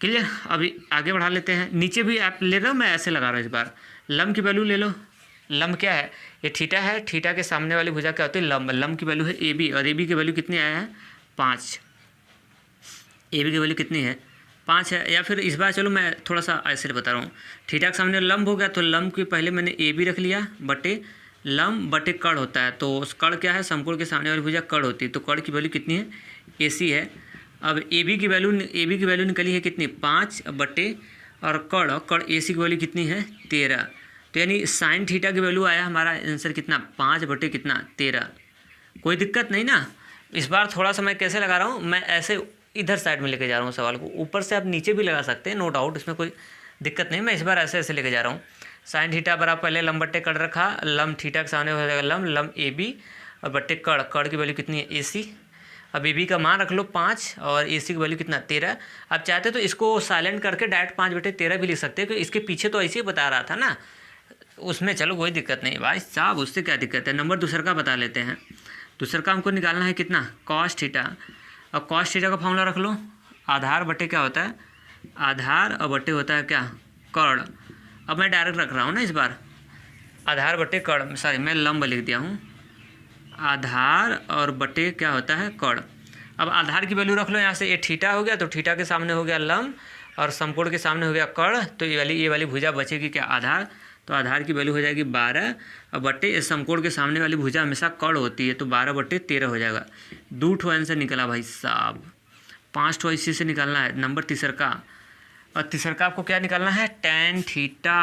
क्लियर? अभी आगे बढ़ा लेते हैं, नीचे भी आप ले रहे हो, मैं ऐसे लगा रहा हूँ इस बार। लंब की वैल्यू ले लो, लंब क्या है, ये थीटा है, थीटा के सामने वाली भुजा क्या होती है लंब, लंब की वैल्यू है ए बी, और ए बी की वैल्यू कितनी आया है 5, ए बी की वैल्यू कितनी है 5 है। या फिर इस बार चलो मैं थोड़ा सा ऐसे बता रहा हूँ, थीटा के सामने लंब हो गया तो लंब की पहले मैंने ए बी रख लिया बटे लंब बटे कर्ण होता है, तो उस कर्ण क्या है, समकोण के सामने वाली भुजा कर्ण होती है, तो कर्ण की वैल्यू कितनी है ए सी है। अब ए बी की वैल्यू निकली है कितनी 5 बटे, और कर्ण ए सी की वैल्यू कितनी है 13, तो यानी साइन थीटा की वैल्यू आया हमारा आंसर कितना 5 बटे कितना 13। कोई दिक्कत नहीं ना। इस बार थोड़ा सा मैं कैसे लगा रहा हूँ, मैं ऐसे इधर साइड में लेके जा रहा हूँ सवाल को, ऊपर से आप नीचे भी लगा सकते हैं, नो डाउट, इसमें कोई दिक्कत नहीं। मैं इस बार ऐसे लेके जा रहा हूँ। साइन थीटा बराबर पहले लंब बट्टे कर्ण रखा, लंब थीटा के सामने हो जाएगा लंब ए बी, और बट्टे कर्ण की वैल्यू कितनी है ए सी। अब ए बी का मान रख लो 5 और ए सी की वैल्यू कितना 13। अब चाहते तो इसको साइलेंट करके डायरेक्ट 5 बटे 13 भी लिख सकते हैं, क्योंकि इसके पीछे तो ऐसे ही बता रहा था ना, उसमें चलो कोई दिक्कत नहीं भाई साहब, उससे क्या दिक्कत है। नंबर दूसरा का बता लेते हैं। दूसरा का हमको निकालना है कितना कॉस थीटा। अब कॉस थीटा का फॉर्मूला रख लो, आधार बटे क्या होता है, आधार और बटे होता है क्या कर्ण। अब मैं डायरेक्ट रख रहा हूँ ना इस बार, आधार बटे कर्ण, सॉरी मैं लंब लिख दिया हूँ, आधार और बटे क्या होता है कर्ण। अब आधार की वैल्यू रख लो यहाँ से, ये थीटा हो गया तो थीटा के सामने हो गया लंब, और समकोण के सामने हो गया कर्ण, तो ये वाली भुजा बचेगी क्या आधार, तो आधार की वैल्यू हो जाएगी 12, और बटे समकोण के सामने वाली भुजा हमेशा कर्ण होती है, तो 12 बटे 13 हो जाएगा। 2 ठो आंसर निकला भाई साहब, 5 ठो इसी से निकालना है। नंबर तीसरा का, और तीसरा का आपको क्या निकालना है टेन थीटा।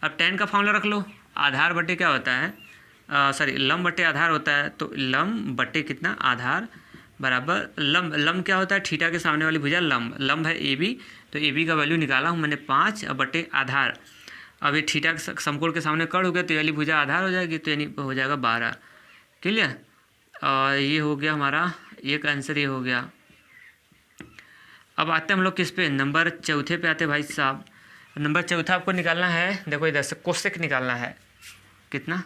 अब टेन का फॉर्मूला रख लो, आधार बटे क्या होता है, सॉरी लंब बटे आधार होता है, तो लंब बटे कितना आधार बराबर लंब क्या होता है, थीटा के सामने वाली भुजा लंब है ए बी, तो ए बी का वैल्यू निकाला हूँ मैंने 5 बटे आधार। अब ये थीटा के समकोण के सामने कर्ण हो गया, तो ये वाली भुजा आधार हो जाएगी, तो यानी हो जाएगा 12। क्लियर? और ये हो गया हमारा एक आंसर, ये हो गया अब आते हैं हम लोग किस पे, नंबर चौथे पे आते हैं भाई साहब। नंबर चौथा आपको निकालना है, देखो इधर से कोसेक निकालना है। कितना,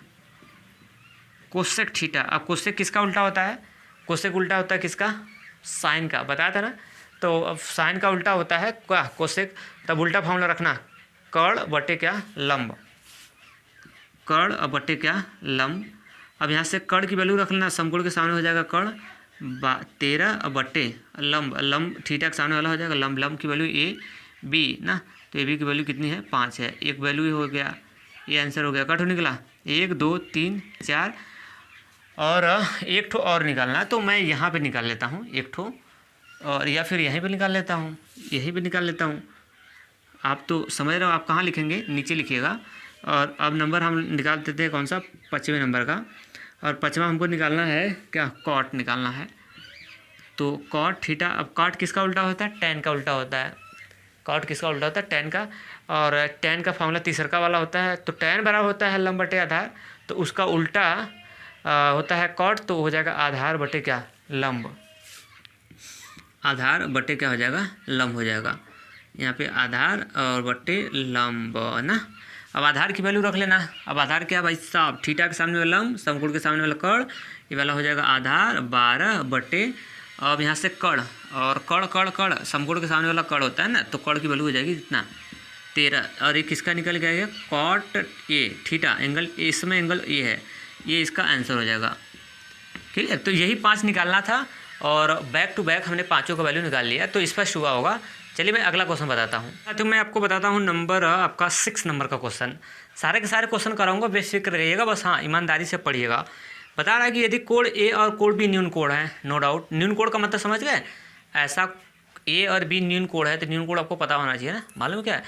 कोसेक थीटा। अब कोसेक किसका उल्टा होता है, कोसेक उल्टा होता है किसका, साइन का, बताया था ना। तो अब साइन का उल्टा होता है क्या, कोसेक। तब उल्टा फॉर्मूला रखना, कर्ण बटे क्या, लंब, कर्ण बटे क्या, लंब। अब यहाँ से कर्ण की वैल्यू रख लेना, समकोण के सामने हो जाएगा कर्ण 13 बटे लंब, लंब थीटा के सामने वाला हो जाएगा लंब, लंब की वैल्यू ए बी ना। तो ए बी की वैल्यू कितनी है, 5 है। एक वैल्यू ही हो गया, ये आंसर हो गया। कट हो निकला, 1 2 3 4 और एक ठो और निकालना है, तो मैं यहाँ पे निकाल लेता हूँ एक ठो, और या फिर यहीं पे निकाल लेता हूँ, यहीं पे निकाल लेता हूँ। आप तो समझ रहे हो, आप कहाँ लिखेंगे, नीचे लिखिएगा। और अब नंबर हम निकाल देते हैं कौन सा, 5वें नंबर का। और 5वां हमको निकालना है क्या, कॉट निकालना है। तो कॉट थीटा, अब कॉट किसका उल्टा होता है, टैन का उल्टा होता है। कॉट किसका उल्टा होता है, टैन का। और टैन का फॉर्मूला तीसरा वाला होता है। तो टैन बराबर होता है लंब बटे आधार, तो उसका उल्टा होता है कॉट, तो हो जाएगा आधार बटे क्या, लंब। आधार बटे क्या हो जाएगा, लंब हो जाएगा। यहाँ पे आधार और बटे लंब ना। अब आधार की वैल्यू रख लेना। अब आधार क्या भाई साहब, थीटा के सामने वाला लंब, समकोण के सामने वाला कर्ण, ये वाला हो जाएगा आधार 12 बटे, अब यहाँ से कर्ण, और कर्ण कर्ण कर्ण समकोण के सामने वाला कर्ण होता है ना, तो कर्ण की वैल्यू हो जाएगी इतना 13। और ये किसका निकल गया, कॉट ए थीटा, एंगल इसमें एंगल ए है, ये इसका आंसर हो जाएगा। ठीक है, तो यही 5 निकालना था और बैक टू बैक हमने पाँचों का वैल्यू निकाल लिया, तो स्पष्ट हुआ होगा। चलिए मैं अगला क्वेश्चन बताता हूँ। तो मैं आपको बताता हूँ नंबर आपका 6 नंबर का क्वेश्चन। सारे के सारे क्वेश्चन कराऊंगा, बेफिक्र रहिएगा, बस हाँ ईमानदारी से पढ़िएगा। बता रहा है कि यदि कोण ए और कोण बी न्यून कोण है, नो डाउट। न्यून कोण का मतलब समझ गए, ऐसा ए और बी न्यून कोण है, तो न्यून कोण आपको पता होना चाहिए ना, मालूम क्या है,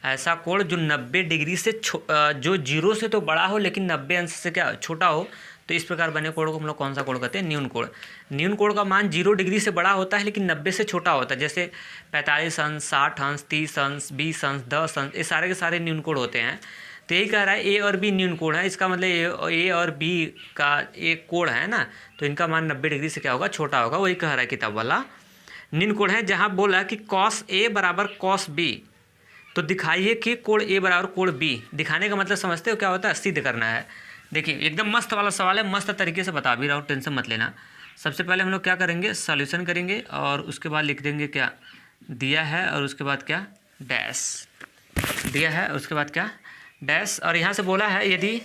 ऐसा कोण जो 90 डिग्री से जो 0 से तो बड़ा हो लेकिन 90 अंश से क्या छोटा हो, तो इस प्रकार बने कोण को हम लोग कौन सा कोण कहते हैं, न्यून कोण। न्यून कोण का मान 0 डिग्री से बड़ा होता है लेकिन 90 से छोटा होता है, जैसे 45 अंश, 60 अंश, 30 अंश, 20 अंश, 10 अंश, ये सारे के सारे न्यून कोण होते हैं। तो यही कह रहा है ए और बी न्यून कोण है, इसका मतलब ए और बी का एक कोण है ना, तो इनका मान 90 डिग्री से क्या होगा, छोटा होगा। वही कह रहा है किताब वाला। न्यून कोण है जहाँ बोला कि कॉस ए बराबर कॉस बी, तो दिखाइए कि कोण ए बराबर कोण बी। दिखाने का मतलब समझते हो क्या होता है, सिद्ध करना है। देखिए एकदम मस्त वाला सवाल है, मस्त तरीके से बता भी रहा हूँ, टेंशन मत लेना। सबसे पहले हम लोग क्या करेंगे, सॉल्यूशन करेंगे और उसके बाद लिख देंगे क्या दिया है, और उसके बाद क्या डैश दिया है, उसके बाद क्या डैश। और यहाँ से बोला है यदि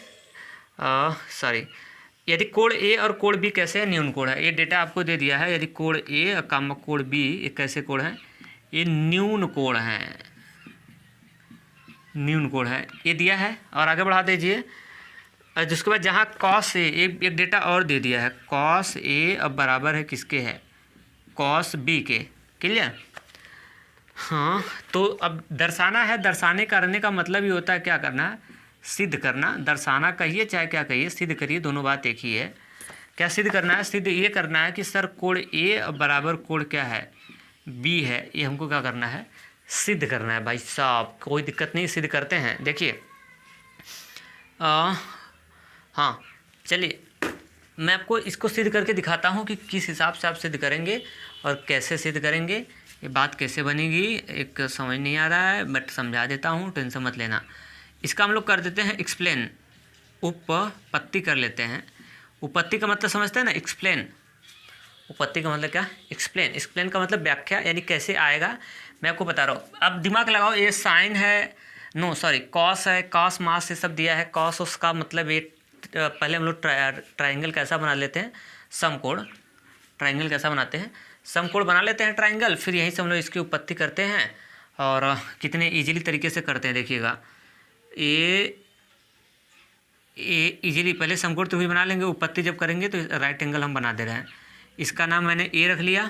यदि कोण ए और कोण बी कैसे है, न्यून कोण है। ये डेटा आपको दे दिया है, यदि कोण ए और कोण बी ये कैसे कोण है, ये न्यून कोण है, न्यून कोण है, ये दिया है। और आगे बढ़ा दीजिए, जिसके बाद जहाँ कॉस ए, एक डेटा और दे दिया है, कॉस ए अब बराबर है किसके है, कॉस बी के। क्लियर, हाँ। तो अब दर्शाना है, दर्शाने करने का मतलब ही होता है क्या करना है, सिद्ध करना। दर्शाना कहिए चाहे क्या कहिए, सिद्ध करिए, दोनों बात एक ही है। क्या सिद्ध करना है, सिद्ध ये करना है कि सर कोण ए बराबर कोण क्या है, बी है, ये हमको क्या करना है, सिद्ध करना है भाई साहब। कोई दिक्कत नहीं, सिद्ध करते हैं। देखिए हाँ चलिए मैं आपको इसको सिद्ध करके दिखाता हूँ कि किस हिसाब से आप सिद्ध करेंगे और कैसे सिद्ध करेंगे, ये बात कैसे बनेगी, एक समझ नहीं आ रहा है बट समझा देता हूँ, टेंशन मत लेना। इसका हम लोग कर देते हैं एक्सप्लेन, उपपत्ति कर लेते हैं। उपपत्ति का मतलब समझते हैं ना, एक्सप्लेन। उपपत्ति का मतलब क्या, एक्सप्लेन। एक्सप्लेन का मतलब व्याख्या, यानी कैसे आएगा मैं आपको बता रहा हूँ। अब दिमाग लगाओ, ये साइन है, नो सॉरी कॉस है, कॉस मास ये सब दिया है। कॉस उसका मतलब ये पहले हम लोग ट्राइंगल कैसा बना लेते हैं, समकोण। ट्राइंगल कैसा बनाते हैं, समकोण बना लेते हैं ट्राइंगल, फिर यहीं से हम लोग इसकी उपपत्ति करते हैं और कितने इजीली तरीके से करते हैं। देखिएगा ये इजीली पहले समकोण तो भी बना लेंगे, उपपत्ति जब करेंगे तो राइट एंगल हम बना दे रहे हैं। इसका नाम मैंने ए रख लिया,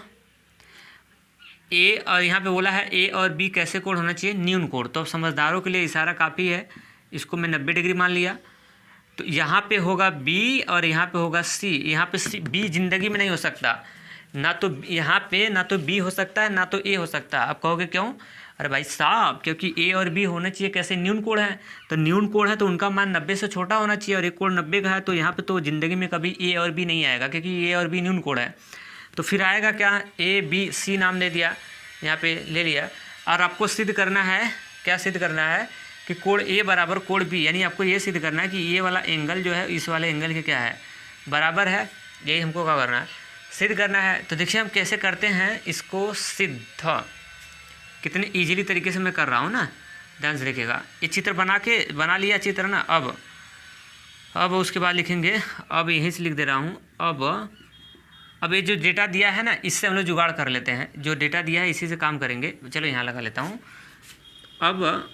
ए, और यहाँ पे बोला है ए और बी कैसे कोण होना चाहिए, न्यून कोण। तो अब समझदारों के लिए इशारा काफ़ी है, इसको मैं 90 डिग्री मान लिया। तो यहाँ पे होगा बी और यहाँ पे होगा सी। यहाँ पे सी बी जिंदगी में नहीं हो सकता, ना तो यहाँ पे ना तो बी हो सकता है ना तो ए हो सकता है। आप कहोगे क्यों, अरे भाई साहब क्योंकि ए और बी होने चाहिए कैसे, न्यून कोण है। तो न्यून कोण है तो उनका मान 90 से छोटा होना चाहिए, और एक कोण 90 का है, तो यहाँ पे तो ज़िंदगी में कभी ए और बी नहीं आएगा, क्योंकि ए और बी न्यून कोण है। तो फिर आएगा क्या, ए बी सी नाम दे दिया। यहाँ पे ले लिया। और आपको सिद्ध करना है, क्या सिद्ध करना है कि कोण ए बराबर कोण बी, यानी आपको ये सिद्ध करना है कि ये वाला एंगल जो है इस वाले एंगल के क्या है, बराबर है। यही हमको क्या करना है, सिद्ध करना है। तो देखिए हम कैसे करते हैं इसको सिद्ध, कितने ईजिली तरीके से मैं कर रहा हूँ ना, ध्यान से देखिएगा। ये चित्र बना लिया चित्र ना। अब उसके बाद लिखेंगे, अब यहीं से लिख दे रहा हूँ। अब ये जो डेटा दिया है ना, इससे हम लोग जुगाड़ कर लेते हैं। जो डेटा दिया है इसी से काम करेंगे। चलो यहाँ लगा लेता हूँ। अब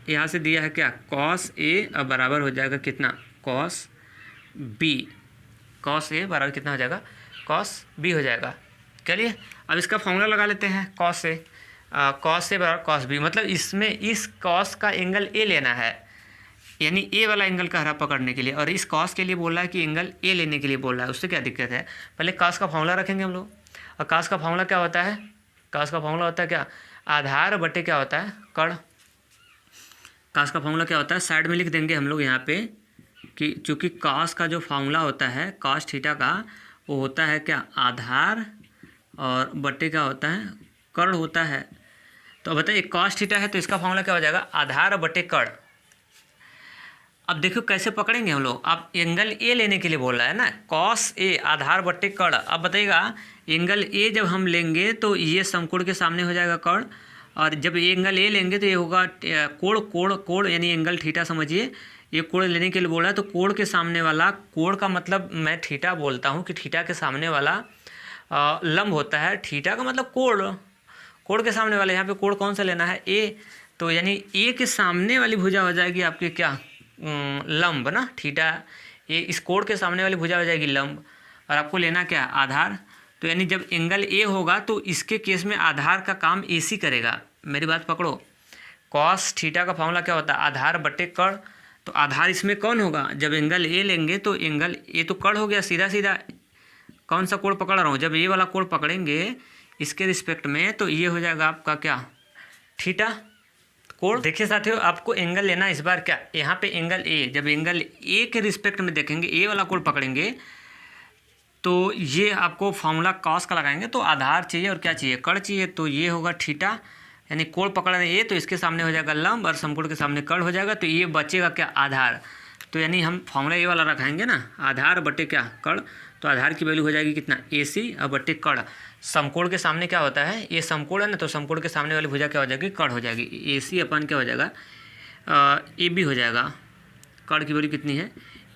यहाँ से दिया है क्या, cos A, अब बराबर हो जाएगा कितना, cos B। cos A बराबर कितना हो जाएगा, cos B हो जाएगा। चलिए अब इसका फॉर्मूला लगा लेते हैं। cos A बराबर cos B, मतलब इसमें इस cos का एंगल A लेना है, यानी A वाला एंगल का हरा पकड़ने के लिए। और इस cos के लिए बोल रहा है कि एंगल A लेने के लिए बोल रहा है, उससे क्या दिक्कत है। पहले cos का फॉर्मूला रखेंगे हम लोग। और cos का फॉर्मूला क्या होता है, cos का फॉर्मूला होता है क्या, आधार बटे क्या होता है, कर्ण। cos का फॉर्मूला क्या होता है, साइड में लिख देंगे हम लोग यहाँ पे कि चूँकि cos का जो फॉर्मूला होता है cos थीटा का, वो होता है क्या, आधार और बटे क्या होता है, कर्ण होता है। तो बताइए cos थीटा है तो इसका फॉर्मूला क्या हो जाएगा, आधार बटे कर्ण। अब देखो कैसे पकड़ेंगे हम लोग। अब एंगल ए लेने के लिए बोल रहा है ना, cos A आधार बटे कर्ण। अब बताइएगा एंगल ए जब हम लेंगे तो ये समकोण के सामने हो जाएगा कर्ण, और जब एंगल ए लेंगे तो ये होगा कोण यानी एंगल थीटा समझिए। ये कोण लेने के लिए बोला है तो कोण के सामने वाला, कोण का मतलब मैं थीटा बोलता हूँ कि थीटा के सामने वाला लंब होता है। थीटा का मतलब कोण के सामने वाला, यहाँ पे कोण कौन सा लेना है, ए। तो यानी ए के सामने वाली भुजा हो जाएगी आपके क्या, लंब ना, थीटा। ए इस कोण के सामने वाली भुजा हो जाएगी लंब, और आपको लेना क्या, आधार। तो यानी जब एंगल ए होगा तो इसके केस में आधार का काम AC करेगा। मेरी बात पकड़ो। cos थीटा का फॉर्मूला क्या होता है, आधार बटे कर्ण। तो आधार इसमें कौन होगा, जब एंगल ए लेंगे तो एंगल ए तो कर्ण हो गया, सीधा सीधा। कौन सा कोण पकड़ रहा हूँ, जब ये वाला कोण पकड़ेंगे इसके रिस्पेक्ट में तो ये हो जाएगा आपका क्या, थीटा कोण। देखिए साथियों, आपको एंगल लेना इस बार क्या, यहाँ पे एंगल ए, जब एंगल ए के रिस्पेक्ट में देखेंगे, ए वाला कोण पकड़ेंगे तो ये आपको फॉर्मूला cos का लगाएंगे तो आधार चाहिए और क्या चाहिए, कर्ण चाहिए। तो ये होगा थीटा, यानी कोण पकड़ रहे हैं ए तो इसके सामने हो जाएगा लंब और समकोण के सामने कर्ण हो जाएगा। तो ये बचेगा क्या, आधार। तो यानी हम फॉर्मूला ये वाला रखाएंगे ना, आधार बटे क्या, कर्ण। तो आधार की वैल्यू हो जाएगी कितना, AC और बटे कर्ण। समकोण के सामने क्या होता है, ये समकोण है ना, तो समकोण के सामने वाली भुजा क्या हो जाएगी, कर्ण हो जाएगी। AC अपन क्या हो जाएगा, AB हो जाएगा। कर्ण की वैल्यू कितनी है,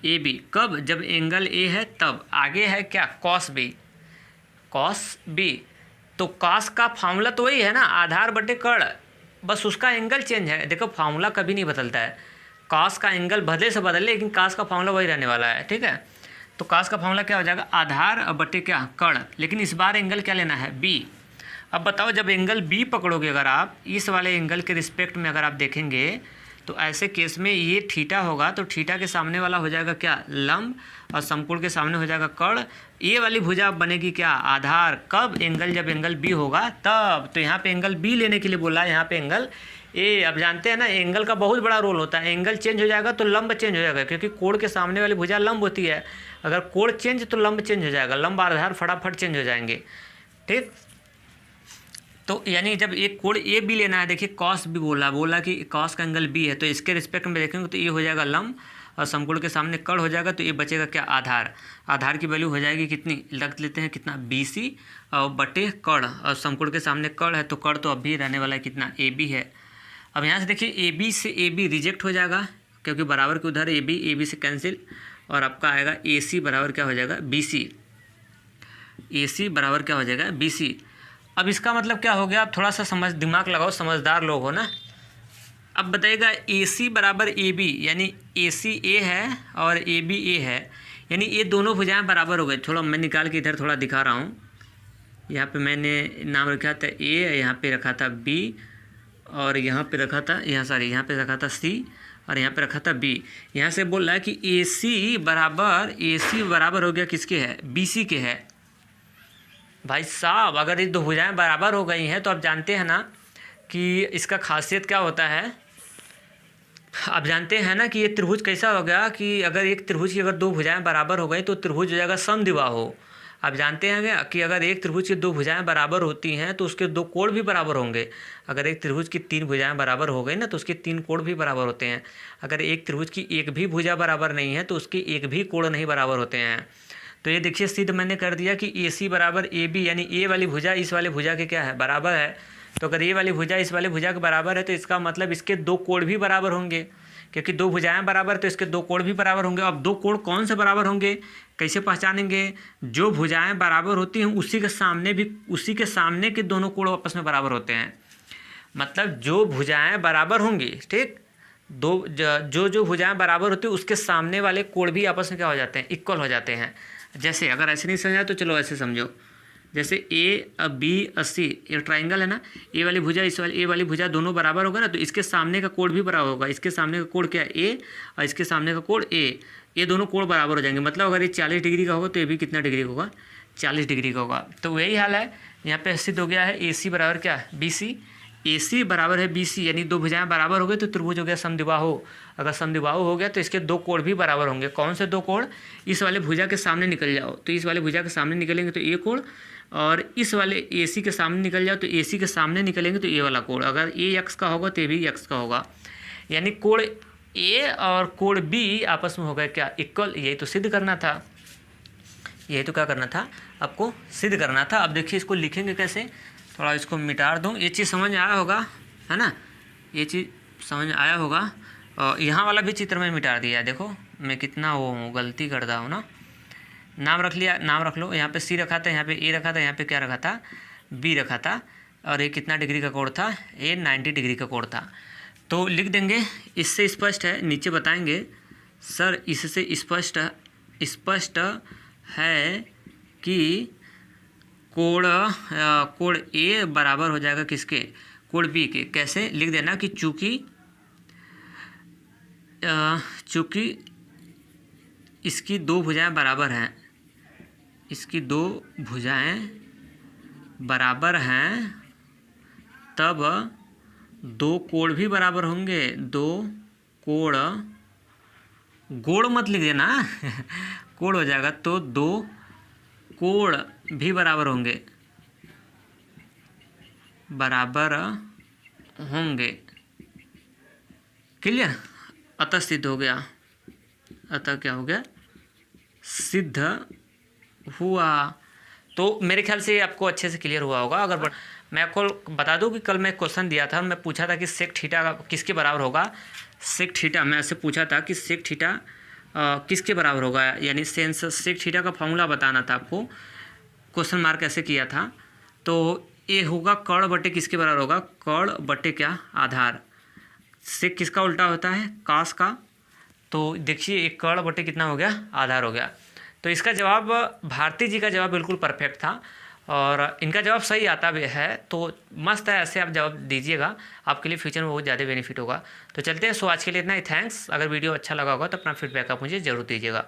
AB। कब, जब एंगल ए है तब। आगे है क्या, cos B। तो cos का फॉर्मूला तो वही है ना, आधार बटे कर्ण, बस उसका एंगल चेंज है। देखो फॉर्मूला कभी नहीं बदलता है, cos का एंगल भले से बदले लेकिन cos का फॉर्मूला वही रहने वाला है, ठीक है। तो cos का फॉर्मूला क्या हो जाएगा, आधार बटे क्या, कर्ण। लेकिन इस बार एंगल क्या लेना है, B। अब बताओ जब एंगल B पकड़ोगे, अगर आप इस वाले एंगल के रिस्पेक्ट में अगर आप देखेंगे तो ऐसे केस में ये थीटा होगा, तो थीटा के सामने वाला हो जाएगा क्या, लंब, और समकोण के सामने हो जाएगा कर्ण। ये वाली भुजा बनेगी क्या, आधार। कब, एंगल जब एंगल B होगा तब। तो यहाँ पे एंगल B लेने के लिए बोला है, यहाँ पे एंगल A। अब जानते हैं ना एंगल का बहुत बड़ा रोल होता है, एंगल चेंज हो जाएगा तो लंब चेंज हो जाएगा, क्योंकि कोण के सामने वाली भुजा लंब होती है। अगर कोण चेंज तो लंब चेंज हो जाएगा, लंब आधार फटाफट चेंज हो जाएंगे, ठीक। तो यानी जब एक कोण ए बी लेना है, देखिए cos B बोला कि cos का एंगल B है, तो इसके रिस्पेक्ट में देखेंगे तो ये हो जाएगा लंब और समकोण के सामने कर्ण हो जाएगा। तो ये बचेगा क्या, आधार। आधार की वैल्यू हो जाएगी कितनी, रख लेते हैं कितना, BC और बटे कर्ण, और समकोण के सामने कर्ण है तो कर्ण तो अभी रहने वाला है कितना, AB है। अब यहाँ से देखिए AB से AB रिजेक्ट हो जाएगा, क्योंकि बराबर के उधर AB से कैंसिल, और आपका आएगा AC बराबर क्या हो जाएगा, BC। AC बराबर क्या हो जाएगा, BC। अब इसका मतलब क्या हो गया, आप थोड़ा सा दिमाग लगाओ, समझदार लोग हो ना। अब बताइएगा AC बराबर AB, यानी AC A है और AB A है, यानी ये दोनों भुजाएं बराबर हो गए। थोड़ा मैं निकाल के इधर थोड़ा दिखा रहा हूँ। यहाँ पे मैंने नाम रखा था A, यहाँ पे रखा था B, और यहाँ पे रखा था, यहाँ पे रखा था C, और यहाँ पे रखा था B। यहाँ से बोल रहा है कि AC बराबर हो गया किसके है, BC के है। भाई साहब अगर ये दो भुजाएं बराबर हो गई हैं तो आप जानते हैं ना कि इसका खासियत क्या होता है। आप जानते हैं ना कि ये त्रिभुज कैसा हो गया कि अगर एक त्रिभुज की अगर दो भुजाएं बराबर हो गई तो त्रिभुज हो जाएगा समद्विबाहु। आप जानते हैं कि अगर एक त्रिभुज की दो भुजाएं बराबर होती हैं तो उसके दो कोण भी बराबर होंगे। अगर एक त्रिभुज की तीन भुजाएं बराबर हो गई ना तो उसके तीन कोण भी बराबर होते हैं। अगर एक त्रिभुज की एक भी भुजा बराबर नहीं है तो उसके एक भी कोण नहीं बराबर होते हैं। तो ये देखिए सिद्ध मैंने कर दिया कि AC बराबर AB, यानी ए वाली भुजा इस वाले भुजा के क्या है, बराबर है। तो अगर ये वाली भुजा इस वाले भुजा के बराबर है तो इसका मतलब इसके दो कोण भी बराबर होंगे, क्योंकि दो भुजाएं बराबर तो इसके दो कोण भी बराबर होंगे। अब दो कोण कौन से बराबर होंगे, कैसे पहचानेंगे? जो भुजाएं बराबर होती हैं उसी के सामने के दोनों कोण आपस में बराबर होते हैं। मतलब जो भुजाएं बराबर होंगी, ठीक, जो भुजाएं बराबर होती है उसके सामने वाले कोण भी आपस में क्या हो जाते हैं, इक्वल हो जाते हैं। जैसे अगर ऐसे नहीं समझा तो चलो ऐसे समझो, जैसे ABC ये ट्राइंगल है ना, ए वाली भुजा दोनों बराबर होगा ना तो इसके सामने का कोण भी बराबर होगा। इसके सामने का कोण क्या है, A, और इसके सामने का कोण A, ये दोनों कोण बराबर हो जाएंगे। मतलब अगर ये 40 डिग्री का होगा तो ये भी कितना डिग्री का होगा, 40 डिग्री का होगा। तो वही हाल है यहाँ पे सिद्ध हो गया है AC बराबर क्या, BC। AC बराबर है BC, यानी दो भुजाएं बराबर हो गए तो त्रिभुज हो गया समद्विबाहु। अगर समद्विबाहु हो गया तो इसके दो कोण भी बराबर होंगे। कौन से दो कोण? इस वाले भुजा के सामने निकल जाओ तो इस वाले भुजा के सामने निकलेंगे तो ये कोण, और इस वाले AC के सामने निकल जाओ तो AC के सामने निकलेंगे तो ये वाला कोण। अगर A x का होगा तो ये भी x का होगा, यानी कोण A और कोण B आपस में हो गए क्या, इक्वल। यही तो सिद्ध करना था, यही तो क्या करना था, आपको सिद्ध करना था। अब देखिए इसको लिखेंगे कैसे, थोड़ा इसको मिटा दूँ। ये चीज़ समझ आया होगा, है ना, ये चीज़ समझ आया होगा। और यहाँ वाला भी चित्र में मिटा दिया, देखो मैं कितना वो हूँ, गलती करता हूँ ना। नाम रख लिया, नाम रख लो। यहाँ पे C रखा था, यहाँ पे A रखा था, यहाँ पे क्या रखा था, B रखा था। और ये कितना डिग्री का कोण था, ये 90 डिग्री का कोण था। तो लिख देंगे, इससे स्पष्ट है, नीचे बताएंगे सर इससे स्पष्ट है कि कोण A बराबर हो जाएगा किसके, कोण B के। कैसे लिख देना कि चूँकि इसकी दो भुजाएं बराबर हैं, इसकी दो भुजाएं बराबर हैं तब दो कोण भी बराबर होंगे। दो कोण, गोड़ मत लिख देना कोण हो जाएगा, तो दो कोण भी बराबर होंगे, क्लियर। अतः सिद्ध हो गया, अतः क्या हो गया, सिद्ध हुआ। तो मेरे ख्याल से आपको अच्छे से क्लियर हुआ होगा। अगर मैं आपको बता दूं कि कल मैं क्वेश्चन दिया था, मैं पूछा था कि सेक थीटा का किसके बराबर होगा। सेक थीटा मैं ऐसे पूछा था कि सेक थीटा किसके बराबर होगा, यानी सेक थीटा का फॉर्मूला बताना था आपको, क्वेश्चन मार्क ऐसे किया था। तो ये होगा कर्ण बटे किसके बराबर होगा, कर्ण बटे क्या, आधार। सेक किसका उल्टा होता है, कास का। तो देखिए एक कर्ण बटे कितना हो गया, आधार हो गया। तो इसका जवाब, भारती जी का जवाब बिल्कुल परफेक्ट था और इनका जवाब सही आता भी है। तो मस्त है, ऐसे आप जवाब दीजिएगा, आपके लिए फ्यूचर में बहुत ज़्यादा बेनिफिट होगा। तो चलते हैं। सो आज के लिए इतना ही, थैंक्स। अगर वीडियो अच्छा लगा होगा तो अपना फीडबैक आप मुझे ज़रूर दीजिएगा।